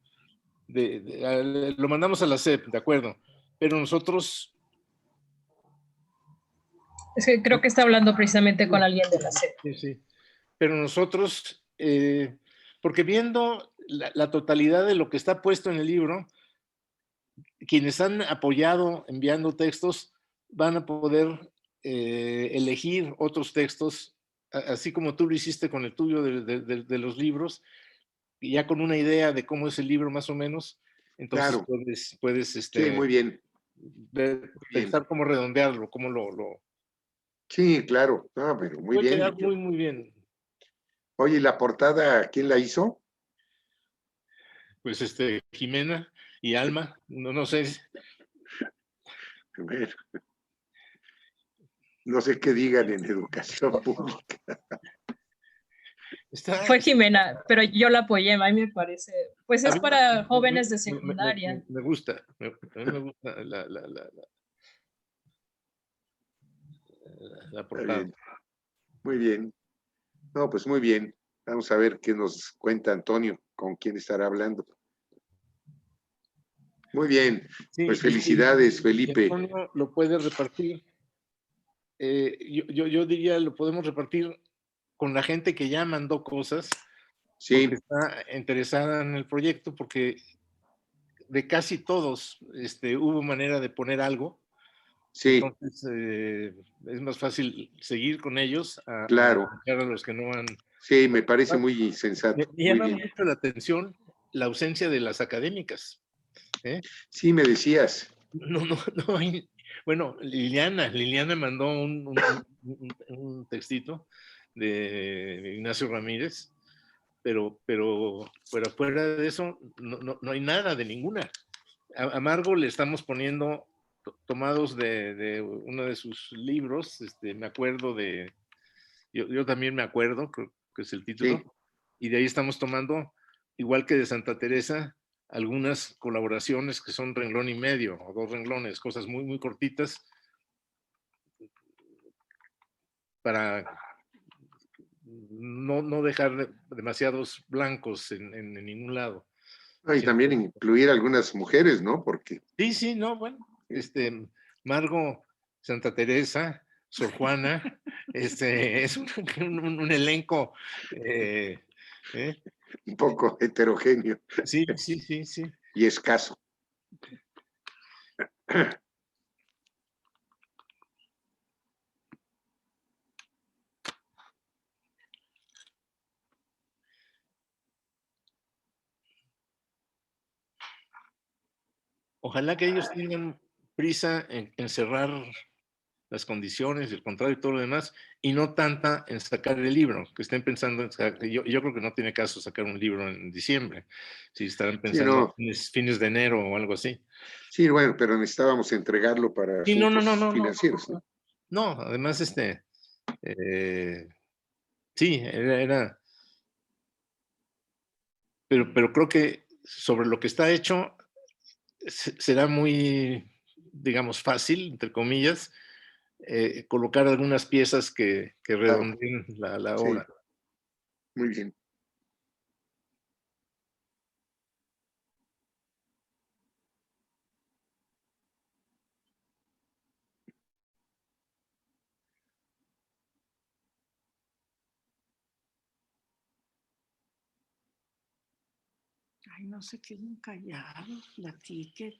lo mandamos a la SEP, de acuerdo, pero nosotros... Es que creo que está hablando precisamente con alguien de la SEP. Sí. Pero nosotros, porque viendo la totalidad de lo que está puesto en el libro, quienes han apoyado enviando textos van a poder elegir otros textos, así como tú lo hiciste con el tuyo de los libros, y ya con una idea de cómo es el libro más o menos, entonces claro. puedes sí, muy bien. Pensar cómo redondearlo, cómo lo... Sí, claro, no, pero muy puede bien. Quedar muy bien. Oye, ¿y la portada quién la hizo? Pues Jimena y Alma, no sé. A ver. No sé qué digan en educación pública. Fue Jimena, pero yo la apoyé, a mí me parece. Pues es para jóvenes de Me secundaria. gusta, a mí me gusta la portada. Bien. Muy bien. No, pues muy bien. Vamos a ver qué nos cuenta Antonio, con quién estará hablando. Muy bien. Sí, Pues felicidades, y Felipe. Antonio lo puede repartir. Yo diría, lo podemos repartir con la gente que ya mandó cosas, sí, porque está interesada en el proyecto, porque de casi todos hubo manera de poner algo. Sí. Entonces, es más fácil seguir con ellos Claro. a los que no han... Sí, me parece muy sensato. Me llama mucho la atención la ausencia de las académicas. Sí, me decías. No hay... Bueno, Liliana mandó un textito de Ignacio Ramírez, pero fuera de eso no hay nada de ninguna. A Margo le estamos poniendo tomados de uno de sus libros, me acuerdo de, yo también me acuerdo, creo que es el título, sí. Y de ahí estamos tomando, igual que de Santa Teresa, algunas colaboraciones que son renglón y medio, o 2 renglones, cosas muy, muy cortitas, para no dejar demasiados blancos en ningún lado. Y también incluir algunas mujeres, ¿no? Porque... Sí, no, bueno, Margo, Santa Teresa, Sor Juana, es un elenco un poco heterogéneo. Sí. Y escaso. Ojalá que ellos tengan prisa en cerrar las condiciones, el contrato y todo lo demás, y no tanta en sacar el libro, que estén pensando en sacar, yo creo que no tiene caso sacar un libro en diciembre, si estarán pensando fines de enero o algo así. Sí, bueno, pero necesitábamos entregarlo para asuntos financieros, ¿no? No, además, sí, era pero creo que sobre lo que está hecho será muy, digamos, fácil, entre comillas, colocar algunas piezas que redondeen la obra. Sí. Muy bien. Ay, no se queden callados, platiquen.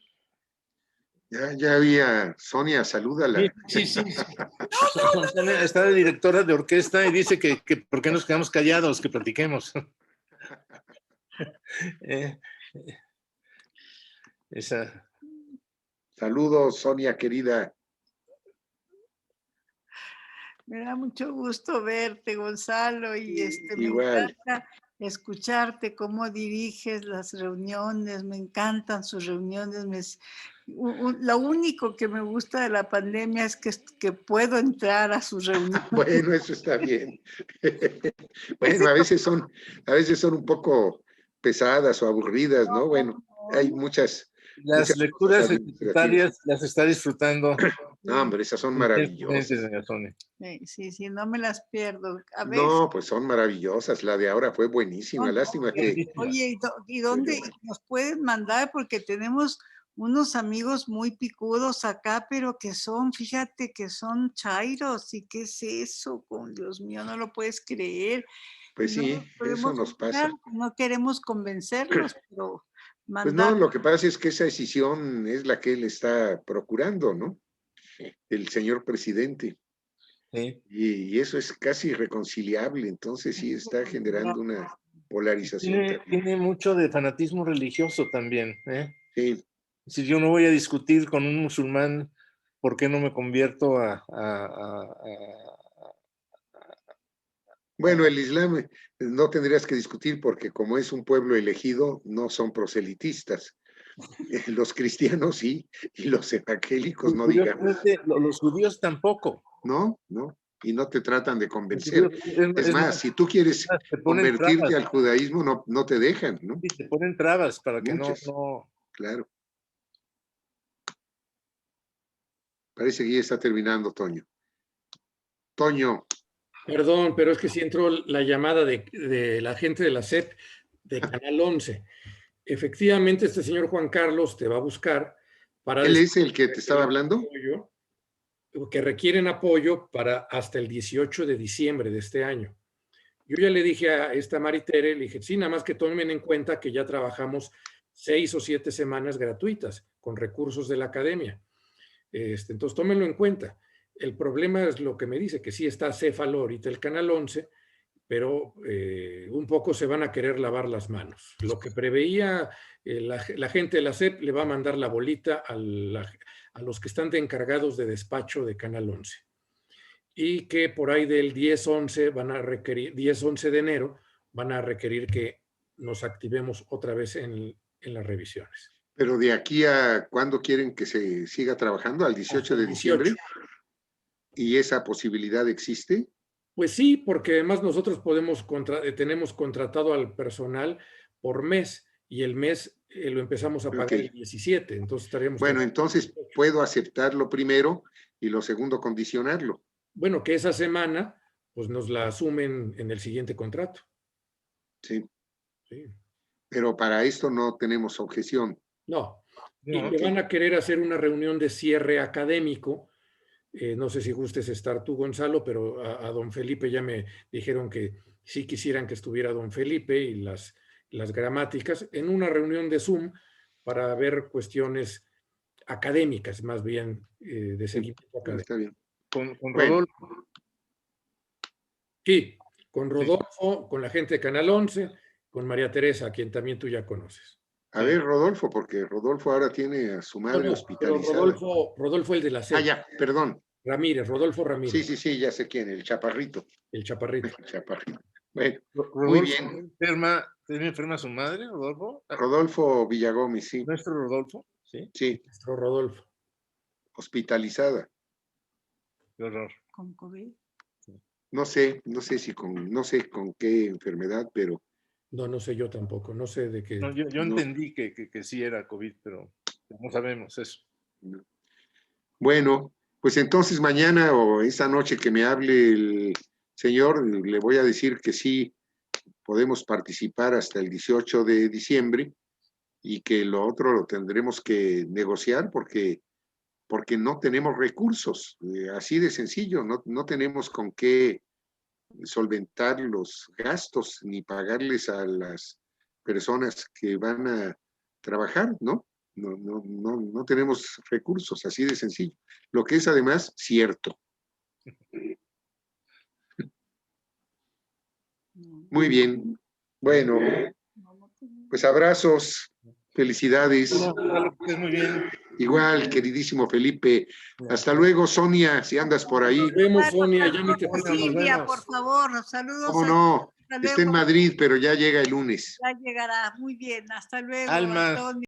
Ya había, Sonia, salúdala. Sí. Está de directora de orquesta y dice que ¿por qué nos quedamos callados? Que platiquemos. Saludos, Sonia, querida. Me da mucho gusto verte, Gonzalo, y me encanta escucharte cómo diriges las reuniones, me encantan sus reuniones. Lo único que me gusta de la pandemia es que puedo entrar a sus reuniones. Bueno, eso está bien. Bueno, a veces son un poco pesadas o aburridas, ¿no? Bueno, hay muchas... Las lecturas secundarias las está disfrutando. No, hombre, esas son maravillosas. Sí, no me las pierdo. A veces, no, pues son maravillosas. La de ahora fue buenísima. Lástima que... Oye, ¿y dónde nos pueden mandar? Porque tenemos unos amigos muy picudos acá, pero fíjate que son chairos. ¿Y qué es eso? Dios mío, no lo puedes creer. Pues sí, eso nos pasa. No queremos convencerlos, pero... Pues no, lo que pasa es que esa decisión es la que él está procurando, ¿no? El señor presidente. Sí. Y eso es casi irreconciliable, entonces sí está generando una polarización. Tiene mucho de fanatismo religioso también. Sí. Si yo no voy a discutir con un musulmán, ¿por qué no me convierto Bueno, el Islam no tendrías que discutir porque como es un pueblo elegido, no son proselitistas. Los cristianos sí, y los evangélicos no digamos. Los judíos tampoco. No, no, y no te tratan de convencer. Es más, si tú quieres convertirte al judaísmo, no te dejan, ¿no? Sí, te ponen trabas para que Muchas. no... Claro. Parece que ya está terminando, Toño. Toño. Perdón, pero es que sí entró la llamada de la gente de la SEP de Canal 11. Efectivamente, este señor Juan Carlos te va a buscar para... ¿Él es el que te estaba hablando? Que requieren apoyo para hasta el 18 de diciembre de este año. Yo ya le dije a esta Maritere, le dije, sí, nada más que tomen en cuenta que ya trabajamos 6 o 7 semanas gratuitas con recursos de la academia. Entonces, tómenlo en cuenta. El problema es lo que me dice, que sí está acéfalo ahorita el Canal 11, pero un poco se van a querer lavar las manos. Lo que preveía la gente de la SEP le va a mandar la bolita a los que están de encargados de despacho de Canal 11. Y que por ahí del 10-11 van a requerir, 10-11 de enero, van a requerir que nos activemos otra vez en las revisiones. Pero de aquí a ¿cuándo quieren que se siga trabajando? ¿Al 18 de diciembre? ¿Y esa posibilidad existe? Pues sí, porque además nosotros tenemos contratado al personal por mes y el mes lo empezamos a pagar el 17, entonces estaríamos... Bueno, entonces puedo aceptarlo primero y lo segundo condicionarlo. Bueno, que esa semana pues nos la asumen en el siguiente contrato. Sí. Sí. Pero para esto no tenemos objeción. No. Y que van a querer hacer una reunión de cierre académico. No sé si gustes estar tú, Gonzalo, pero a don Felipe ya me dijeron que sí quisieran que estuviera don Felipe y las gramáticas en una reunión de Zoom para ver cuestiones académicas, más bien de seguimiento académico. Está bien. Con Rodolfo. Sí, con Rodolfo, con la gente de Canal 11, con María Teresa, a quien también tú ya conoces. A ver, Rodolfo, porque Rodolfo ahora tiene a su madre hospitalizada. Rodolfo, el de la SEP. Ah, ya, perdón. Ramírez, Rodolfo Ramírez. Sí, ya sé quién, el chaparrito. El chaparrito. El chaparrito. Bueno, Rodolfo, muy bien. ¿Tiene enferma su madre, Rodolfo? Rodolfo Villagómez, sí. ¿Nuestro Rodolfo? Sí. Sí. Nuestro Rodolfo. Hospitalizada. Qué horror. ¿Con COVID? No sé con qué enfermedad, pero... No sé yo tampoco, no sé de qué. No, yo entendí que sí era COVID, pero no sabemos eso. No. Bueno, pues entonces mañana o esta noche que me hable el señor, le voy a decir que sí podemos participar hasta el 18 de diciembre y que lo otro lo tendremos que negociar porque no tenemos recursos, así de sencillo, no tenemos con qué solventar los gastos ni pagarles a las personas que van a trabajar, ¿no? No tenemos recursos, así de sencillo. Lo que es además cierto. Muy bien. Bueno, pues abrazos, felicidades. Muy bien. Igual, queridísimo Felipe. Hasta luego, Sonia, si andas por ahí. Nos vemos, Sonia. Ya ni te Silvia, por favor, saludos. ¿Cómo no? Hasta Está en luego. Madrid, pero ya llega el lunes. Ya llegará. Muy bien. Hasta luego, Alma. Antonio.